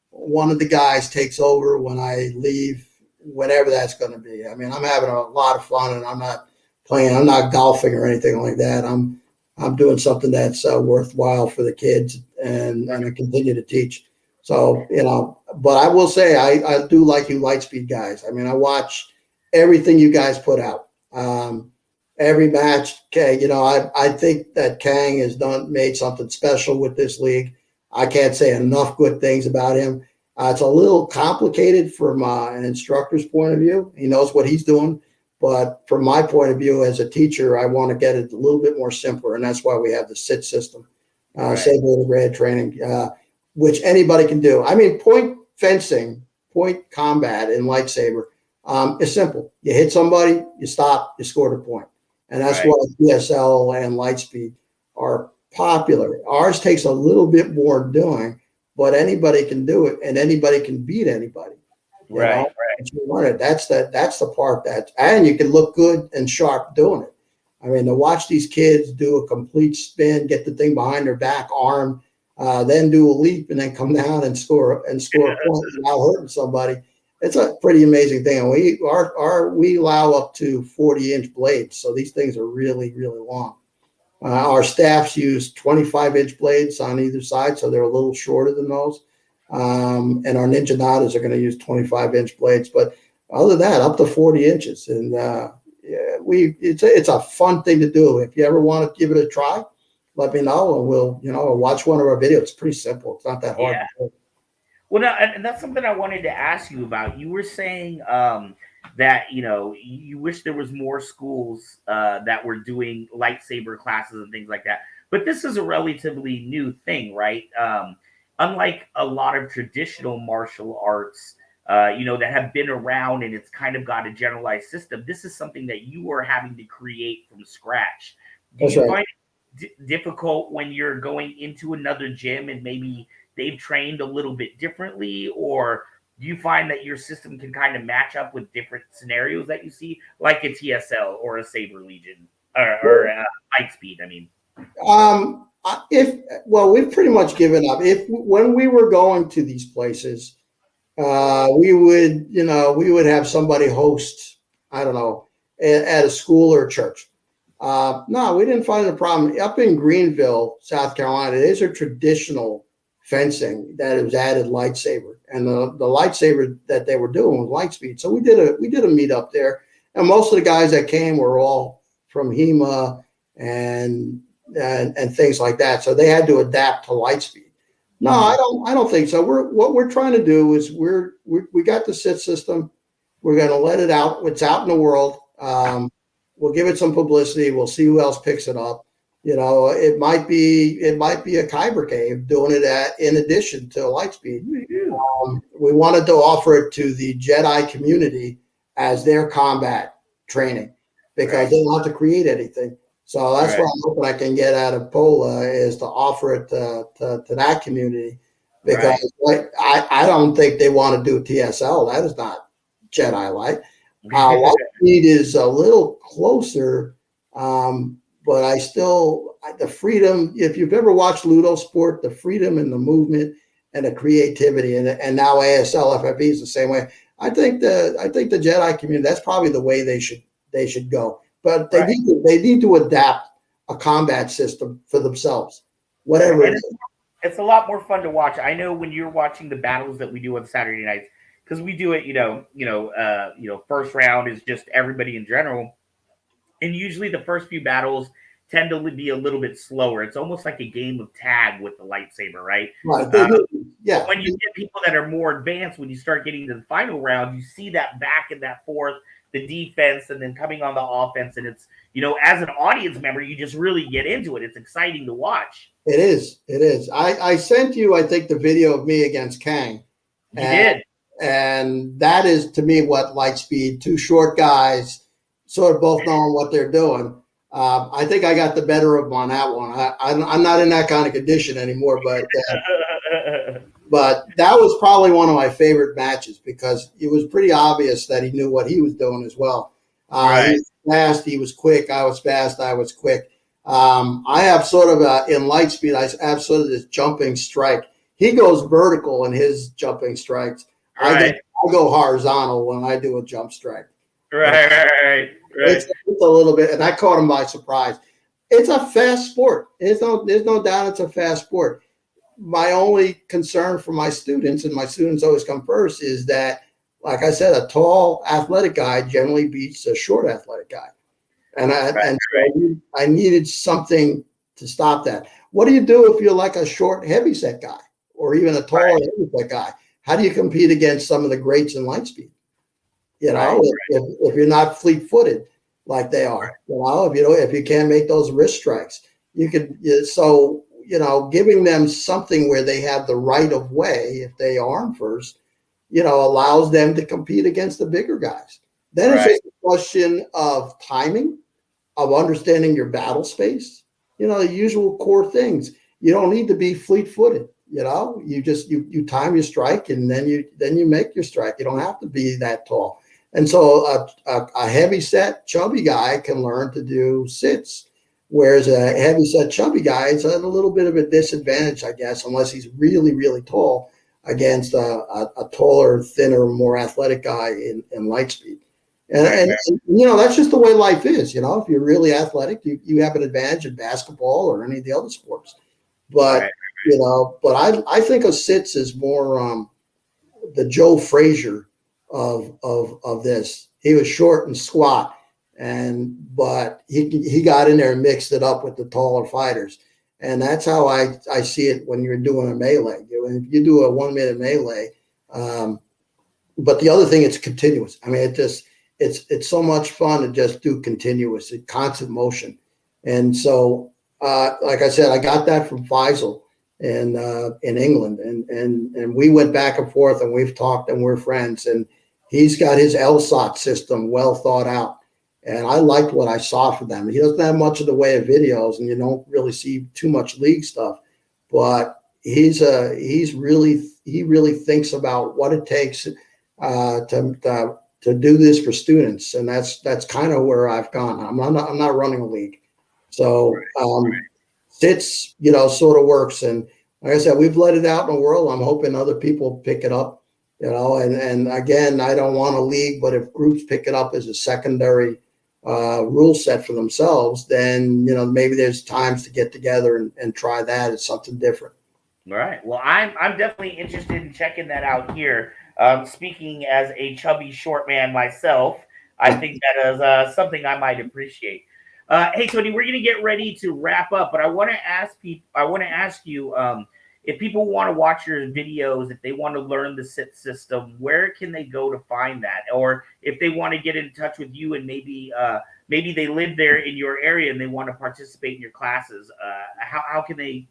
one of the guys takes over when I leave, whenever that's going to be. I mean, I'm having a lot of fun, and I'm not playing. I'm not golfing or anything like that. I'm doing something that's worthwhile for the kids, and I continue to teach. So, but I will say I do like you Lightspeed guys. I mean, I watch everything you guys put out. Every match, I think that Kang has made something special with this league. I can't say enough good things about him. It's a little complicated from an instructor's point of view. He knows what he's doing. But from my point of view as a teacher, I want to get it a little bit more simpler, and that's why we have the SIT system, Saber Rattle training, which anybody can do. I mean, point fencing, point combat in lightsaber is simple. You hit somebody, you stop, you score the point. And that's why PSL and Lightspeed are popular. Ours takes a little bit more doing, but anybody can do it, and anybody can beat anybody. That's the part and you can look good and sharp doing it. I mean, to watch these kids do a complete spin, get the thing behind their back, arm, then do a leap, and then come down and score a point without hurting somebody. It's a pretty amazing thing. And we allow up to 40-inch blades, so these things are really, really long. Our staffs use 25-inch blades on either side, so they're a little shorter than those. And our Ninja Nadas are going to use 25-inch blades, but other than that, up to 40 inches. And it's a fun thing to do. If you ever want to give it a try, let me know, and we'll watch one of our videos. It's pretty simple. It's not that hard. Yeah. Well, now, and that's something I wanted to ask you about. You were saying that you wish there was more schools that were doing lightsaber classes and things like that. But this is a relatively new thing, right? Unlike a lot of traditional martial arts, that have been around and it's kind of got a generalized system. This is something that you are having to create from scratch. Do you find it difficult when you're going into another gym and maybe they've trained a little bit differently, or do you find that your system can kind of match up with different scenarios that you see, like a TSL or a Saber Legion or Lightspeed? I mean, we've pretty much given up. When we were going to these places, we would have somebody host, I don't know, at a school or a church. No, we didn't find a problem. Up in Greenville, South Carolina, there's a traditional fencing that was added lightsaber, and the lightsaber that they were doing was Lightspeed. So we did a meet up there, and most of the guys that came were all from HEMA and things like that. So they had to adapt to Lightspeed. No, I don't think so. What we're trying to do is we got the SIT system. We're going to let it out. It's out in the world. We'll give it some publicity. We'll see who else picks it up. It might be a Kyber cave doing it in addition to Lightspeed. We wanted to offer it to the Jedi community as their combat training because they don't have to create anything. So that's what I'm hoping I can get out of Pola is to offer it to that community because I don't think they want to do TSL. That is not Jedi-like. Lightspeed is a little closer, but the freedom, if you've ever watched Ludo Sport, the freedom and the movement and the creativity and now ASL FFE is the same way. I think the Jedi community, that's probably the way they should go. But they need to adapt a combat system for themselves, whatever it is. It's a lot more fun to watch. I know when you're watching the battles that we do on Saturday nights, because we do it, first round is just everybody in general, and usually the first few battles tend to be a little bit slower. It's almost like a game of tag with the lightsaber, right? Right. But when you get people that are more advanced, when you start getting to the final round, you see that back and that forth, the defense, and then coming on the offense. And it's, as an audience member, you just really get into it. It's exciting to watch. It is. I sent you, I think, the video of me against Kang. You did. And that is, to me, what Lightspeed, two short guys, sort of both knowing what they're doing. I think I got the better of them on that one. I'm not in that kind of condition anymore, but that was probably one of my favorite matches because it was pretty obvious that he knew what he was doing as well. He was fast, he was quick. I was fast, I was quick. I have sort of in Lightspeed, I have sort of this jumping strike. He goes vertical in his jumping strikes. I go horizontal when I do a jump strike. Right. It's a little bit, and I caught him by surprise. It's a fast sport. There's no doubt it's a fast sport. My only concern for my students, and my students always come first, is that, like I said, a tall athletic guy generally beats a short athletic guy. And I needed something to stop that. What do you do if you're like a short heavyset guy or even a tall heavyset guy? How do you compete against some of the greats in Lightspeed? If you're not fleet-footed like they are, if you can't make those wrist strikes, you could. So giving them something where they have the right of way if they arm first, allows them to compete against the bigger guys. Then it's just a question of timing, of understanding your battle space. The usual core things. You don't need to be fleet-footed. You just you time your strike and then you make your strike. You don't have to be that tall. And so a heavy set chubby guy can learn to do sits, whereas a heavy set chubby guy is at a little bit of a disadvantage, I guess, unless he's really, really tall against a taller, thinner, more athletic guy in light speed. And that's just the way life is. If you're really athletic, you have an advantage in basketball or any of the other sports. But I think of sits as more the Joe Frazier of this. He was short and squat, but he got in there and mixed it up with the taller fighters. And that's how I see it when you're doing a melee. If you do a 1 minute melee, but the other thing, it's continuous. I mean, it's so much fun to just do continuous, constant motion. And so, like I said, I got that from Faisal in England, and we went back and forth, and we've talked, and we're friends. And he's got his LSOT system well thought out, and I liked what I saw from them. He doesn't have much in the way of videos, and you don't really see too much league stuff, but he really thinks about what it takes to do this for students, and that's kind of where I've gone. I'm not running a league, so sits sort of works. And like I said, we've let it out in the world. I'm hoping other people pick it up, and again, I don't want a league, but if groups pick it up as a secondary rule set for themselves, then maybe there's times to get together and try that as something different. All right. Well, I'm definitely interested in checking that out here. Speaking as a chubby short man myself, I think that is something I might appreciate. Hey, Tony, we're going to get ready to wrap up, but I want to ask you if people want to watch your videos, if they want to learn the sit system, where can they go to find that? Or if they want to get in touch with you and maybe they live there in your area and they want to participate in your classes, how can they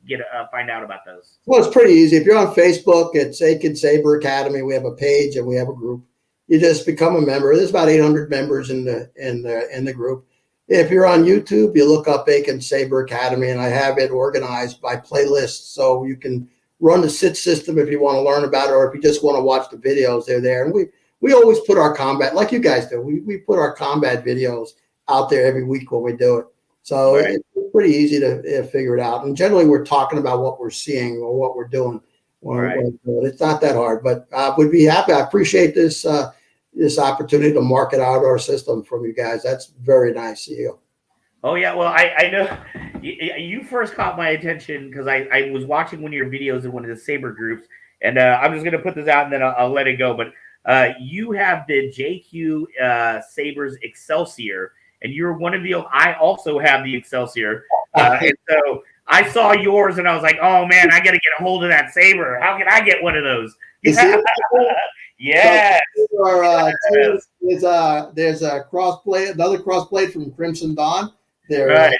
find out about those? Well, it's pretty easy. If you're on Facebook, it's Aiken Saber Academy. We have a page and we have a group. You just become a member. There's about 800 members in the group. If you're on YouTube, you look up Aiken Saber Academy, and I have it organized by playlists, so you can run the sit system if you want to learn about it, or if you just want to watch the videos, they're there. And we always put our combat, like you guys do, we put our combat videos out there every week when we do it. So It's pretty easy to figure it out. And generally, we're talking about what we're seeing or what we're doing. It's not that hard, but would be happy. I appreciate this opportunity to market out our system from you guys. That's very nice of you. Oh yeah, well I know you first caught my attention because I was watching one of your videos in one of the Saber groups, and I'm just gonna put this out and then I'll let it go. But you have the JQ Sabers Excelsior, and you're one of the. I also have the Excelsior, and so I saw yours and I was like, oh man, I got to get a hold of that Saber. How can I get one of those? Yes. So there's a crossplay, another crossplay from Crimson Dawn. They're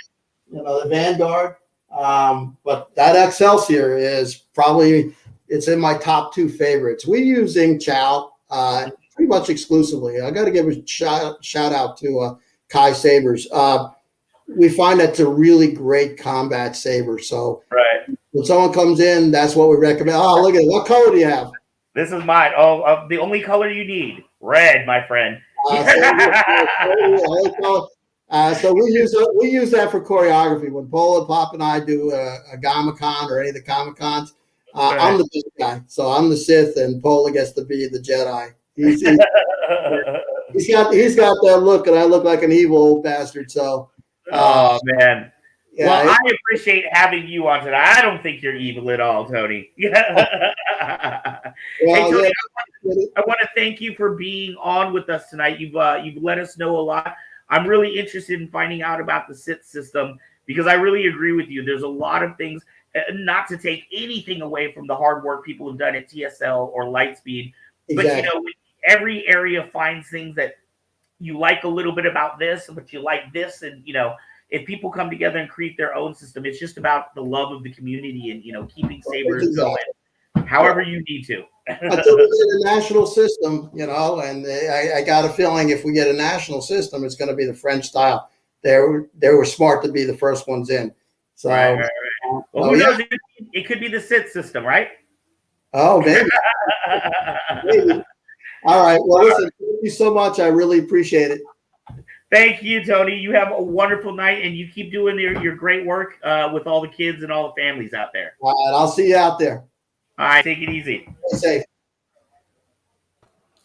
the Vanguard. But that Excelsior is probably it's in my top 2 favorites. We use Xcala pretty much exclusively. I got to give a shout out to Kai Sabers. We find that's a really great combat saber. So when someone comes in, that's what we recommend. Oh, look at it. What color do you have? This is mine. Oh, the only color you need, red, my friend. So we use that for choreography. When Paul and Pop and I do a Gamma-Con or any of the Comic-Cons, I'm the big guy. So I'm the Sith, and Paula gets to be the Jedi. He's got that look, and I look like an evil old bastard. So. Oh man. Yeah, well, I appreciate having you on today. I don't think you're evil at all, Tony. Hey, Tony, I want to thank you for being on with us tonight. You've let us know a lot. I'm really interested in finding out about the sit system because I really agree with you. There's a lot of things, not to take anything away from the hard work people have done at TSL or Lightspeed, but every area finds things that you like a little bit about this, but you like this, and if people come together and create their own system, it's just about the love of the community and keeping Sabers going however you need to. Until we get a national system, and I got a feeling if we get a national system, it's going to be the French style. They were smart to be the first ones in. So, right. Well, who knows? It could be the sit system, right? Oh, maybe. Maybe. All right. Well, listen, thank you so much. I really appreciate it. Thank you, Tony. You have a wonderful night, and you keep doing your great work with all the kids and all the families out there. All right. I'll see you out there. All right, take it easy. Stay safe.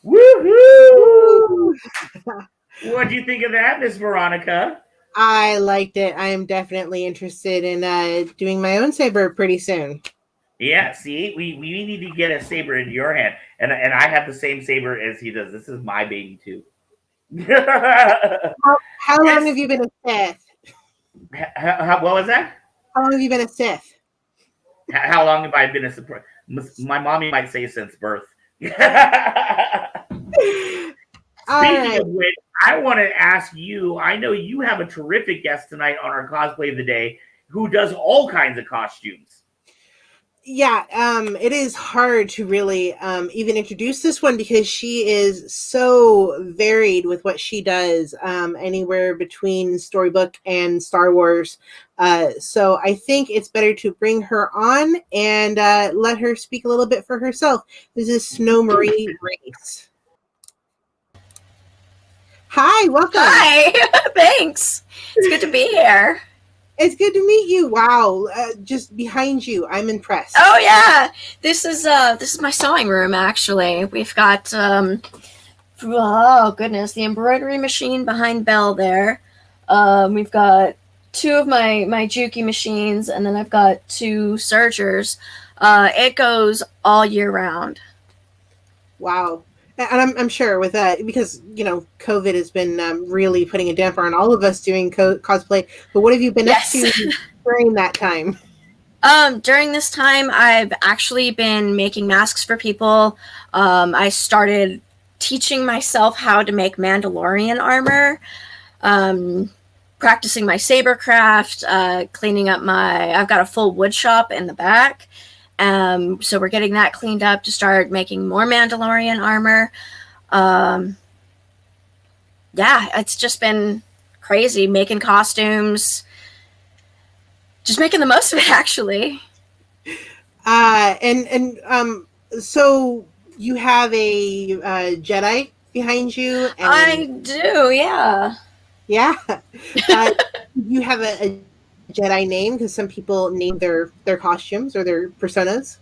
Woohoo! What do you think of that, Miss Veronica? I liked it. I am definitely interested in doing my own saber pretty soon. Yeah, see, we need to get a saber in your hand, and I have the same saber as he does. This is my baby too. How long have you been a Sith? What was that? How long have you been a Sith? How long have I been a surprise? My mommy might say since birth. Speaking of which, I want to ask you, I know you have a terrific guest tonight on our Cosplay of the Day who does all kinds of costumes. Yeah, it is hard to really even introduce this one because she is so varied with what she does, anywhere between storybook and Star Wars. So I think it's better to bring her on and let her speak a little bit for herself. This is Snow Marie Reese. Hi, welcome. Hi, thanks. It's good to be here. It's good to meet you. Wow, just behind you, I'm impressed. Oh yeah, this is my sewing room. Actually, we've got oh goodness, the embroidery machine behind Belle there. We've got two of my Juki machines, and then I've got two sergers. It goes all year round. Wow. And I'm sure with that, because, COVID has been really putting a damper on all of us doing cosplay. But what have you been up to during that time? During this time, I've actually been making masks for people. I started teaching myself how to make Mandalorian armor, practicing my sabercraft, cleaning up I've got a full wood shop in the back. So we're getting that cleaned up to start making more Mandalorian armor. Yeah, it's just been crazy making costumes, just making the most of it, actually. So you have a Jedi behind you? And I do, yeah. Yeah. You have a Jedi name, because some people name their costumes or their personas.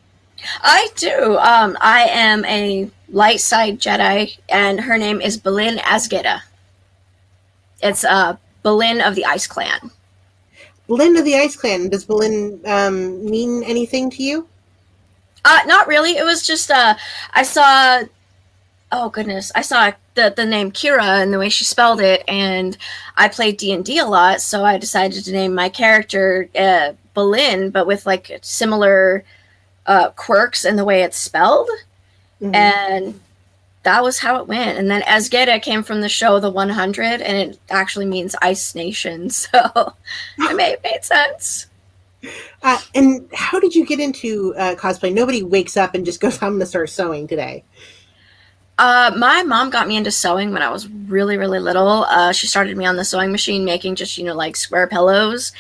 I do. I am a light side Jedi, and her name is Belin Asgeda. It's Belin of the Ice Clan. Belin of the Ice Clan. Does Belin mean anything to you? Not really. It was just I saw. Oh goodness! I saw the name Kira and the way she spelled it, and I played D&D a lot, so I decided to name my character Belin, but with like similar quirks in the way it's spelled, and that was how it went. And then Asgeda came from the show The 100, and it actually means Ice Nation, so it made sense. And how did you get into cosplay? Nobody wakes up and just goes, "I'm going to start sewing today." My mom got me into sewing when I was really, really little. She started me on the sewing machine making just, like square pillows.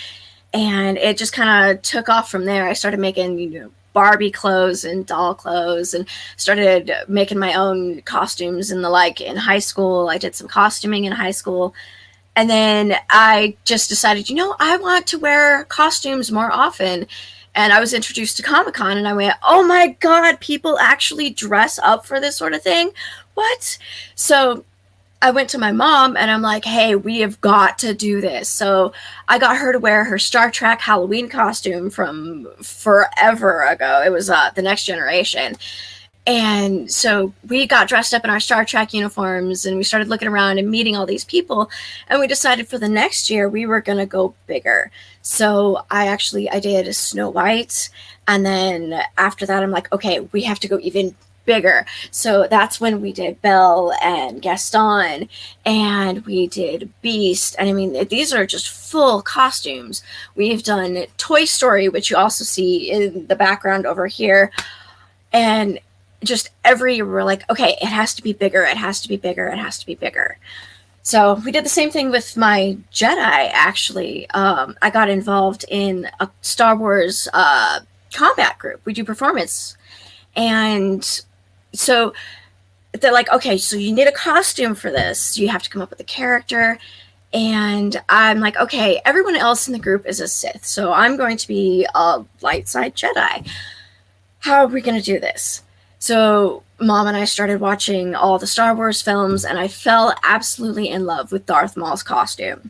And it just kind of took off from there. I started making, Barbie clothes and doll clothes, and started making my own costumes and the like in high school. I did some costuming in high school. And then I just decided, I want to wear costumes more often. And I was introduced to Comic-Con, and I went, oh my God, people actually dress up for this sort of thing? What? So I went to my mom, and I'm like, hey, we have got to do this. So I got her to wear her Star Trek Halloween costume from forever ago. It was The Next Generation. And so we got dressed up in our Star Trek uniforms, and we started looking around and meeting all these people. And we decided for the next year we were going to go bigger. So I did a Snow White. And then after that, I'm like, okay, we have to go even bigger. So that's when we did Belle and Gaston, and we did Beast. And I mean, these are just full costumes. We've done Toy Story, which you also see in the background over here. And just we're like, okay, it has to be bigger. It has to be bigger. It has to be bigger. So we did the same thing with my Jedi, actually. I got involved in a Star Wars combat group. We do performance. And so they're like, okay, so you need a costume for this. You have to come up with a character. And I'm like, okay, everyone else in the group is a Sith, so I'm going to be a light side Jedi. How are we going to do this? So Mom and I started watching all the Star Wars films, and I fell absolutely in love with Darth Maul's costume.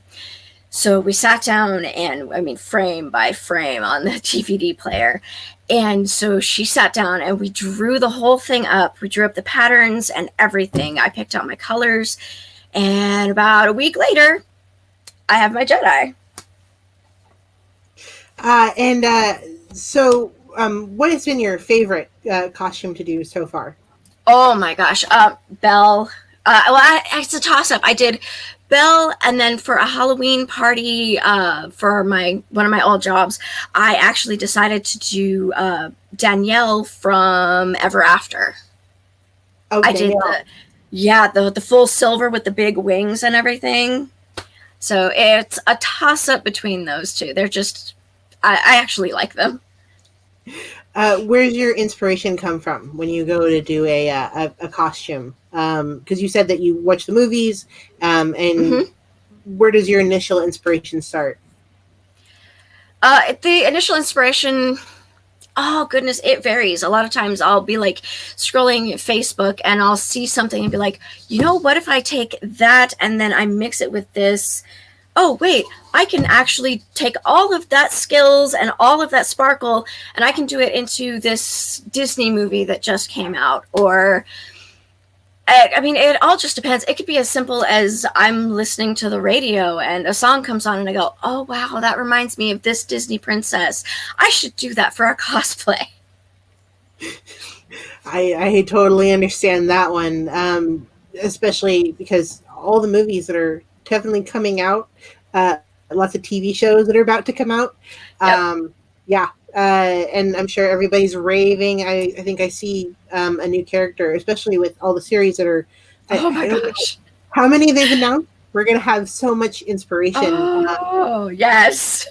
So we sat down and, I mean, frame by frame on the DVD player. And so she sat down and we drew the whole thing up. We drew up the patterns and everything. I picked out my colors. And about a week later, I have my Jedi. So what has been your favorite costume to do so far? Oh my gosh. Belle. It's a toss-up. I did Belle, and then for a Halloween party for one of my old jobs, I actually decided to do Danielle from Ever After. Oh, I did the full silver with the big wings and everything. So it's a toss-up between those two. They're just, I actually like them. Where's your inspiration come from when you go to do a costume? Because you said that you watch the movies, and where does your initial inspiration start? The initial inspiration, oh goodness, it varies. A lot of times I'll be like scrolling Facebook and I'll see something and be like, you know, what if I take that and then I mix it with this? Oh, wait, I can actually take all of that skills and all of that sparkle and I can do it into this Disney movie that just came out. Or, I mean, it all just depends. It could be as simple as I'm listening to the radio and a song comes on and I go, oh, wow, that reminds me of this Disney princess. I should do that for a cosplay. I totally understand that one, especially because all the movies that are definitely coming out, lots of TV shows that are about to come out. Yep. And I'm sure everybody's raving. I think I see a new character, especially with all the series that are. Oh my gosh! How many they've announced? We're gonna have so much inspiration. Oh yes!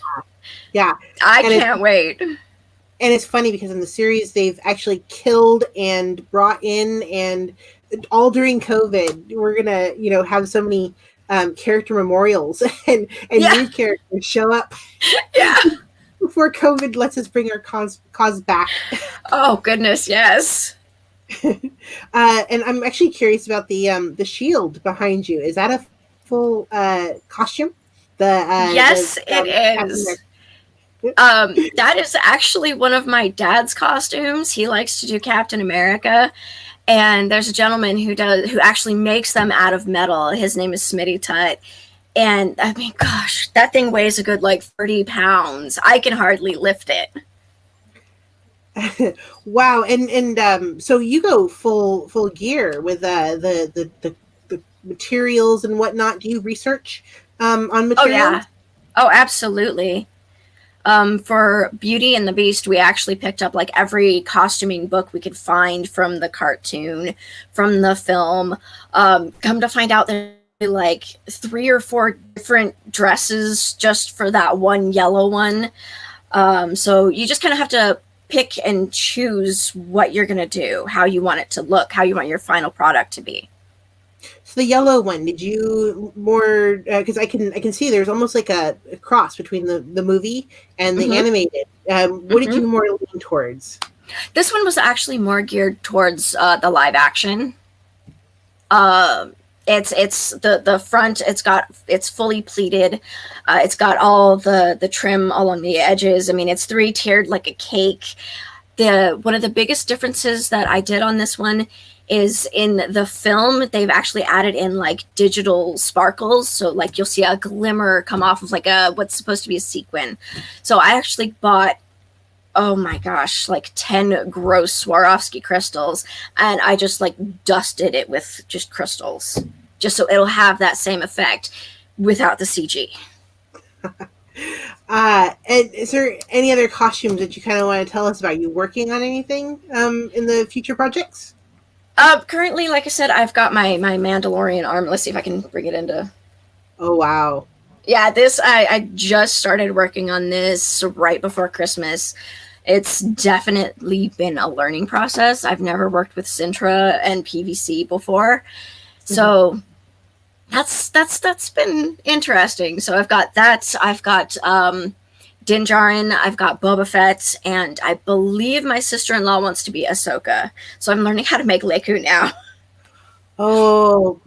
Yeah, I can't wait. And it's funny because in the series they've actually killed and brought in, and all during COVID, we're gonna have so many character memorials and new characters show up. Yeah. Before COVID lets us bring our cause back. Oh goodness, yes. And I'm actually curious about the shield behind you. Is that a full costume? Yes, it is. That is actually one of my dad's costumes. He likes to do Captain America, and there's a gentleman who actually makes them out of metal. His name is Smitty Tut. And I mean, gosh, that thing weighs a good 30 pounds. I can hardly lift it. Wow. And so you go full gear with the materials and whatnot. Do you research on materials? Oh yeah. Oh, absolutely. For Beauty and the Beast, we actually picked up every costuming book we could find from the cartoon, from the film. Come to find out that 3 or 4 different dresses just for that one yellow one. So you just kind of have to pick and choose what you're going to do, how you want it to look, how you want your final product to be. So the yellow one, did you more, because I can see there's almost like a cross between the movie and the animated. What did you more lean towards? This one was actually more geared towards the live action. It's the front. It's fully pleated. It's got all the trim along the edges. I mean, it's 3-tiered like a cake. One of the biggest differences that I did on this one is in the film, they've actually added in digital sparkles. So you'll see a glimmer come off of what's supposed to be a sequin. So I actually bought, oh my gosh, 10 gross Swarovski crystals, and I just dusted it with just crystals, just so it'll have that same effect without the CG. And is there any other costumes that you kind of want to tell us about? You working on anything in the future projects? Currently, like I said, I've got my Mandalorian arm. Let's see if I can bring it into. Oh wow! Yeah, this I just started working on this right before Christmas, It's definitely been a learning process. I've never worked with Sintra and PVC before. So that's been interesting. So I've got that. I've got Din Djarin, I've got Boba Fett, and I believe my sister-in-law wants to be Ahsoka. So I'm learning how to make Leku now. Oh,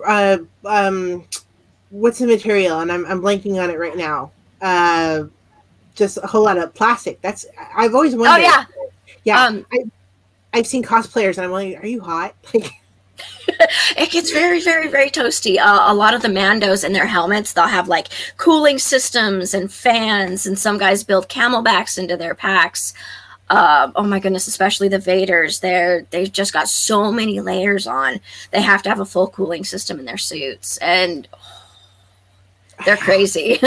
what's the material? And I'm blanking on it right now. Just a whole lot of plastic. I've always wondered. Oh yeah. I've seen cosplayers, and I'm like, are you hot? It gets very, very, very toasty. A lot of the Mandos in their helmets, they'll have like cooling systems and fans, and some guys build camelbacks into their packs. Oh my goodness, especially the Vaders. They've just got so many layers on. They have to have a full cooling system in their suits, and they're crazy.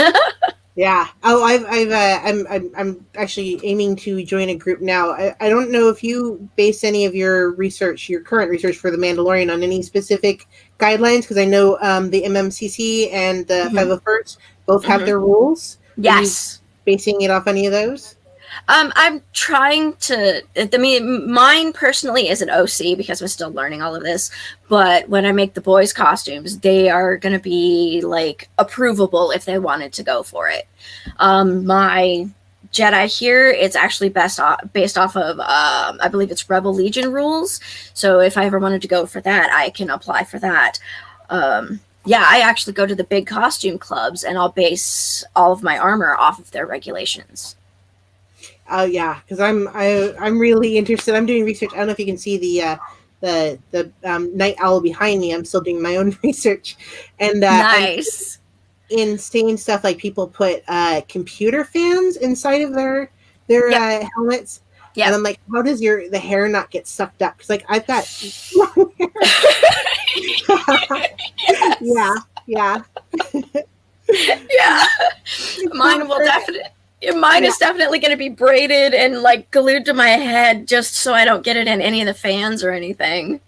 Yeah. Oh, I'm actually aiming to join a group now. I don't know if you base any of your research, your current research for the Mandalorian, on any specific guidelines, because I know the MMCC and the 501st both have their rules. Yes. Are you basing it off any of those? I'm trying to. I mean, mine personally is an OC because I'm still learning all of this. But when I make the boys' costumes, they are going to be like approvable if they wanted to go for it. My Jedi here, it's actually based off of, I believe it's Rebel Legion rules. So if I ever wanted to go for that, I can apply for that. Yeah, I actually go to the big costume clubs, and I'll base all of my armor off of their regulations. Yeah, because I'm really interested. I'm doing research. I don't know if you can see the night owl behind me. I'm still doing my own research, and nice, insane stuff. Like people put computer fans inside of their helmets. Yeah, and I'm like, how does the hair not get sucked up? Because like I've got long hair. Yeah. Yeah, mine will definitely. Mine is definitely going to be braided and like glued to my head just so I don't get it in any of the fans or anything.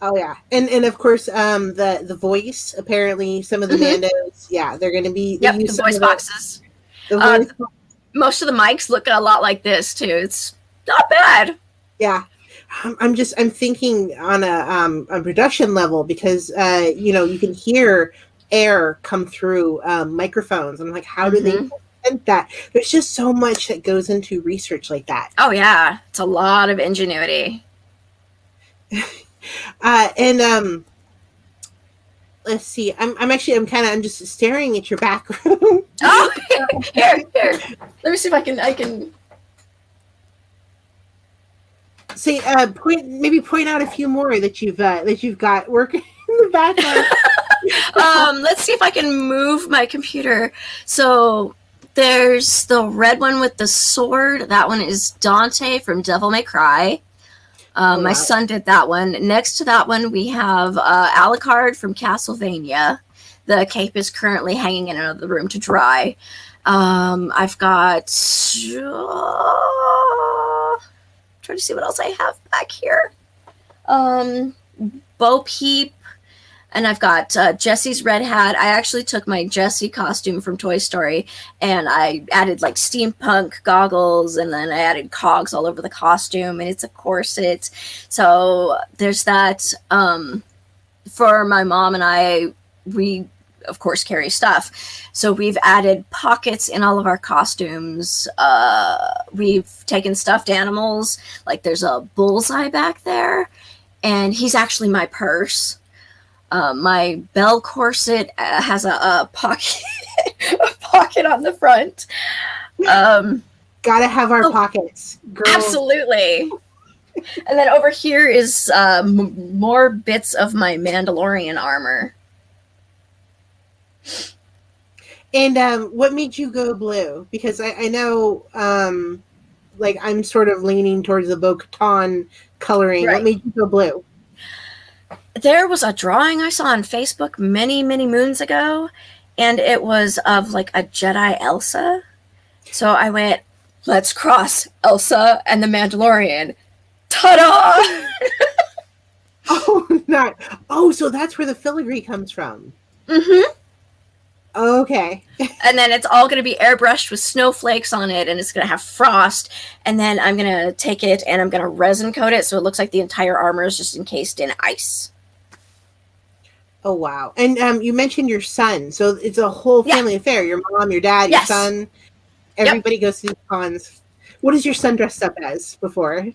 Oh yeah, and of course the voice, apparently some of the Mandos, they're going to be the voice boxes. Most of the mics look a lot like this too. It's not bad. Yeah. I'm thinking on a production level, because you can hear air come through microphones. I'm like, how do they that? There's just so much that goes into research like that. Oh yeah, it's a lot of ingenuity. And let's see. I'm just staring at your background. Oh, here. Let me see if I can. See, point out a few more that you've got working in the background. Let's see if I can move my computer. So there's the red one with the sword. That one is Dante from Devil May Cry. My son did that one. Next to that one, we have Alucard from Castlevania. The cape is currently hanging in another room to dry. I've got... trying to see what else I have back here. Bo Peep. And I've got Jessie's red hat. I actually took my Jessie costume from Toy Story and I added like steampunk goggles, and then I added cogs all over the costume, and it's a corset. So there's that. For my mom and I, we of course carry stuff. So we've added pockets in all of our costumes. We've taken stuffed animals. Like there's a bullseye back there, and he's actually my purse. My bell corset has a pocket, a pocket on the front. Gotta have our pockets, girl. Absolutely. And then over here is more bits of my Mandalorian armor. And what made you go blue? Because I know, like I'm sort of leaning towards the Bo-Katan coloring. Right. What made you go blue? There was a drawing I saw on Facebook many, many moons ago, and it was of like a Jedi Elsa. So I went, let's cross Elsa and the Mandalorian. Ta-da! Oh, not. Oh, so that's where the filigree comes from. Mm-hmm. Okay. And then it's all going to be airbrushed with snowflakes on it, and it's going to have frost. And then I'm going to take it and I'm going to resin coat it so it looks like the entire armor is just encased in ice. Oh wow! And you mentioned your son, so it's a whole family affair. Your mom, your dad, your son. Everybody goes to these cons. What is your son dressed up as before?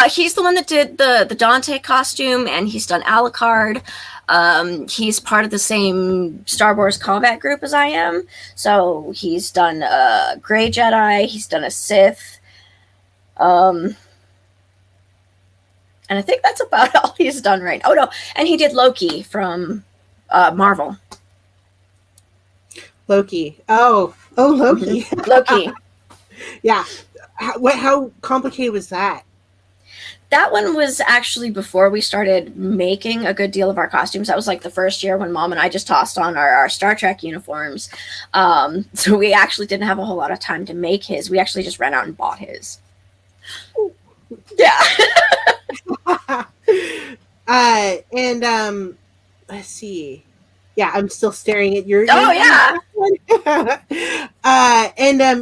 He's the one that did the Dante costume, and he's done Alucard. He's part of the same Star Wars combat group as I am. So he's done a Grey Jedi. He's done a Sith. And I think that's about all he's done right. Oh, no. And he did Loki from Marvel. Loki. Oh, Loki. Loki. Yeah. How complicated was that? That one was actually before we started making a good deal of our costumes. That was like the first year when Mom and I just tossed on our Star Trek uniforms. So we actually didn't have a whole lot of time to make his. We actually just ran out and bought his. Yeah. Let's see. Yeah, I'm still staring at your. Oh yeah.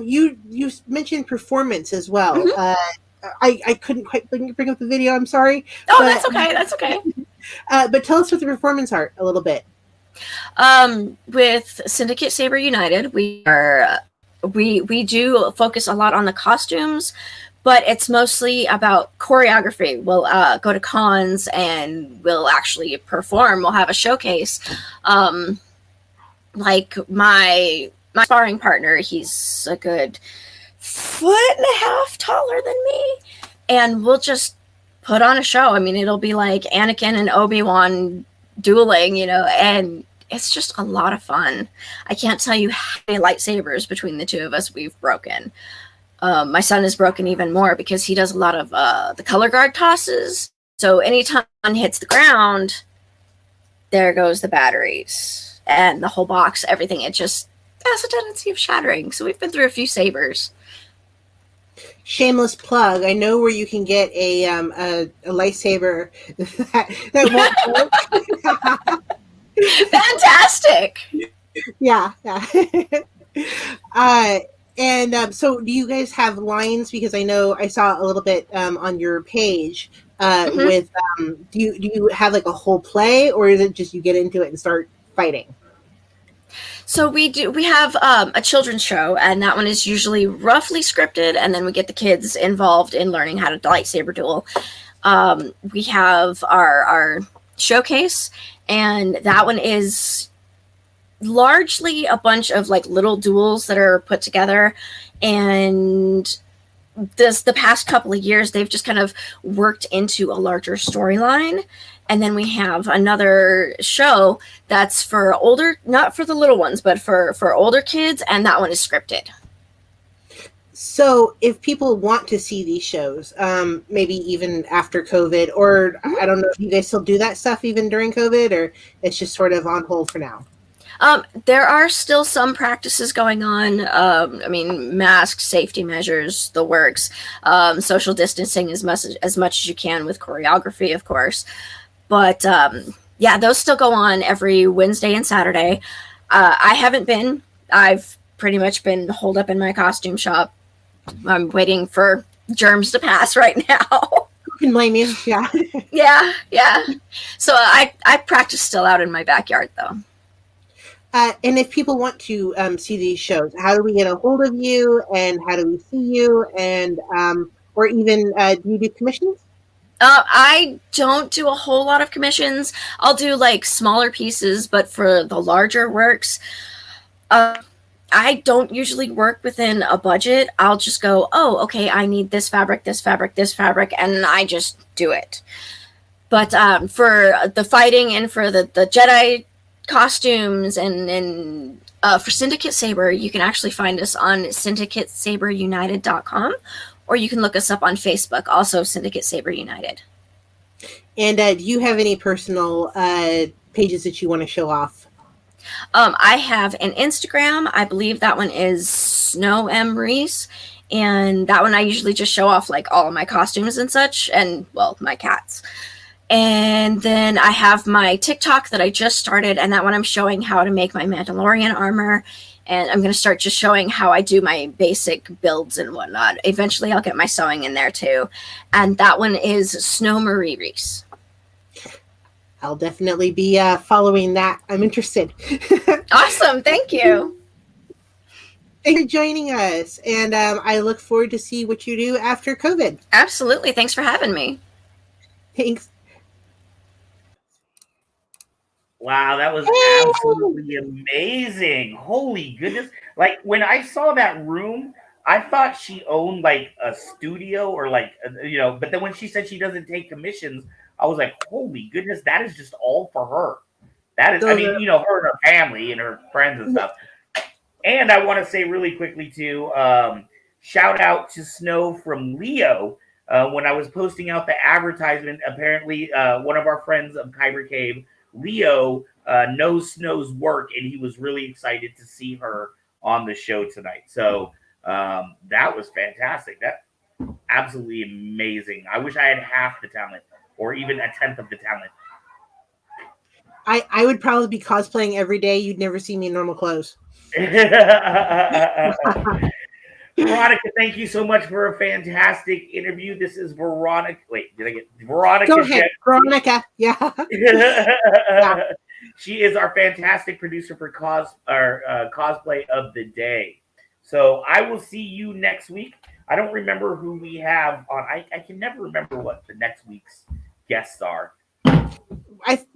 You mentioned performance as well. Mm-hmm. I couldn't quite bring up the video. I'm sorry. Oh, that's okay. That's okay. But tell us what the performance art a little bit. With Syndicate Saber United, we do focus a lot on the costumes. But it's mostly about choreography. We'll go to cons and we'll actually perform. We'll have a showcase. Like my sparring partner, he's a good 1.5 feet taller than me. And we'll just put on a show. I mean, it'll be like Anakin and Obi-Wan dueling, and it's just a lot of fun. I can't tell you how many lightsabers between the two of us we've broken. My son is broken even more because he does a lot of the color guard tosses. So anytime one hits the ground, there goes the batteries and the whole box, everything. It just has a tendency of shattering. So we've been through a few sabers. Shameless plug. I know where you can get a lightsaber that won't work. Fantastic. Yeah. So do you guys have lines? Because I know I saw a little bit on your page with, do you have like a whole play, or is it just you get into it and start fighting? So we have a children's show, and that one is usually roughly scripted, and then we get the kids involved in learning how to lightsaber duel. We have our showcase, and that one is largely a bunch of like little duels that are put together, and the past couple of years they've just kind of worked into a larger storyline. And then we have another show that's for older, not for the little ones, but for older kids, and that one is scripted. So if people want to see these shows, maybe even after COVID, or I don't know if you guys still do that stuff even during COVID, or it's just sort of on hold for now. There are still some practices going on. Masks, safety measures, the works, social distancing as much as you can with choreography, of course. But those still go on every Wednesday and Saturday. I haven't been. I've pretty much been holed up in my costume shop. I'm waiting for germs to pass right now. Who can blame you? Yeah. Yeah. So I practice still out in my backyard, though. And if people want to see these shows, how do we get a hold of you, and how do we see you, and or even do you do commissions? I don't do a whole lot of commissions. I'll do like smaller pieces, but for the larger works, I don't usually work within a budget. I'll just go, oh, okay, I need this fabric, and I just do it. But for the fighting and for the Jedi costumes and for Syndicate Saber, you can actually find us on syndicatesaberunited.com, or you can look us up on Facebook, also Syndicate Saber United. And do you have any personal pages that you want to show off? I have an Instagram. I believe that one is Snow M Reese, and that one I usually just show off like all of my costumes and such, and well, my cats. And then I have my TikTok that I just started, and that one I'm showing how to make my Mandalorian armor. And I'm going to start just showing how I do my basic builds and whatnot. Eventually, I'll get my sewing in there too. And that one is Snow Marie Reese. I'll definitely be following that. I'm interested. Awesome. Thank you. Thanks for joining us. And I look forward to see what you do after COVID. Absolutely. Thanks for having me. Thanks. Wow, that was absolutely amazing. Holy goodness. Like when I saw that room, I thought she owned like a studio or like, but then when she said she doesn't take commissions, I was like, holy goodness, that is just all for her. That is, her and her family and her friends and stuff. And I want to say really quickly too, shout out to Snow from Leo. When I was posting out the advertisement, apparently one of our friends of Kyber Cave, Leo, knows Snow's work, and he was really excited to see her on the show tonight. So that was fantastic. That absolutely amazing. I wish I had half the talent or even a tenth of the talent. I would probably be cosplaying every day. You'd never see me in normal clothes. Veronica, thank you so much for a fantastic interview. This is Veronica. Wait, did I get Veronica? Go ahead, Veronica. Yeah. She is our fantastic producer for cosplay of the day. So I will see you next week. I don't remember who we have on. I can never remember what the next week's guests are.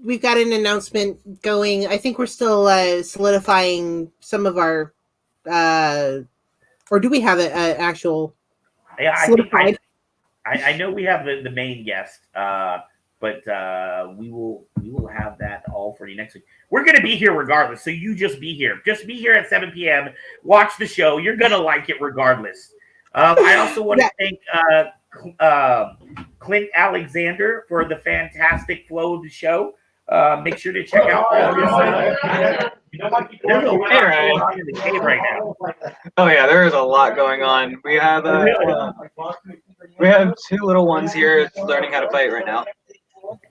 We've got an announcement going. I think we're still solidifying some of our, or do we have an actual? Yeah, I know we have the main guest, but we will have that all for you next week. We're gonna be here regardless, so you just be here. Just be here at 7 p.m. Watch the show. You're gonna like it regardless. I also want to thank Clint Alexander for the fantastic flow of the show. Make sure to check out all his stuff. There's a lot going on in the cave right now. Oh yeah, there is a lot going on. We have two little ones here learning how to fight right now.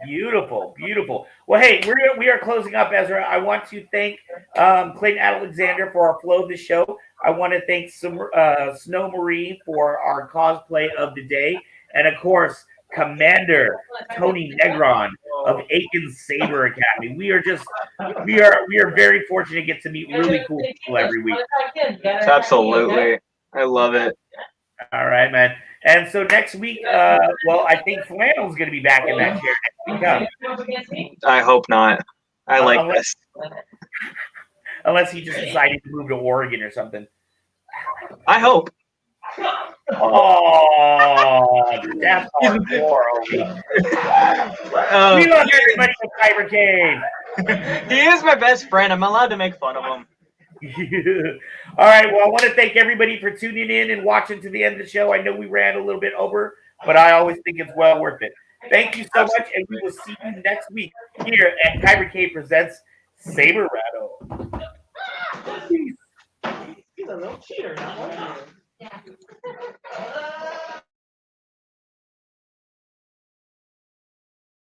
Beautiful, beautiful. Well, hey, we are closing up, Ezra. I want to thank Clint Alexander for our flow of the show. I want to thank Snow Marie for our cosplay of the day, and of course, Commander Tony Negron of Aiken's Saber Academy. We are very fortunate to get to meet really cool people every week. Absolutely, I love it. All right, man. And so next week, I think Flannel's going to be back in that chair next week. I hope not. I like this. Unless he just decided to move to Oregon or something. I hope. Oh, that's horrible. We love everybody in Cyber Cave. He is my best friend. I'm allowed to make fun of him. All right. Well, I want to thank everybody for tuning in and watching to the end of the show. I know we ran a little bit over, but I always think it's well worth it. Thank you so much, and we will see you next week here at Kyber K Presents Saber Rattle. Peace. He's a little cheater, not one.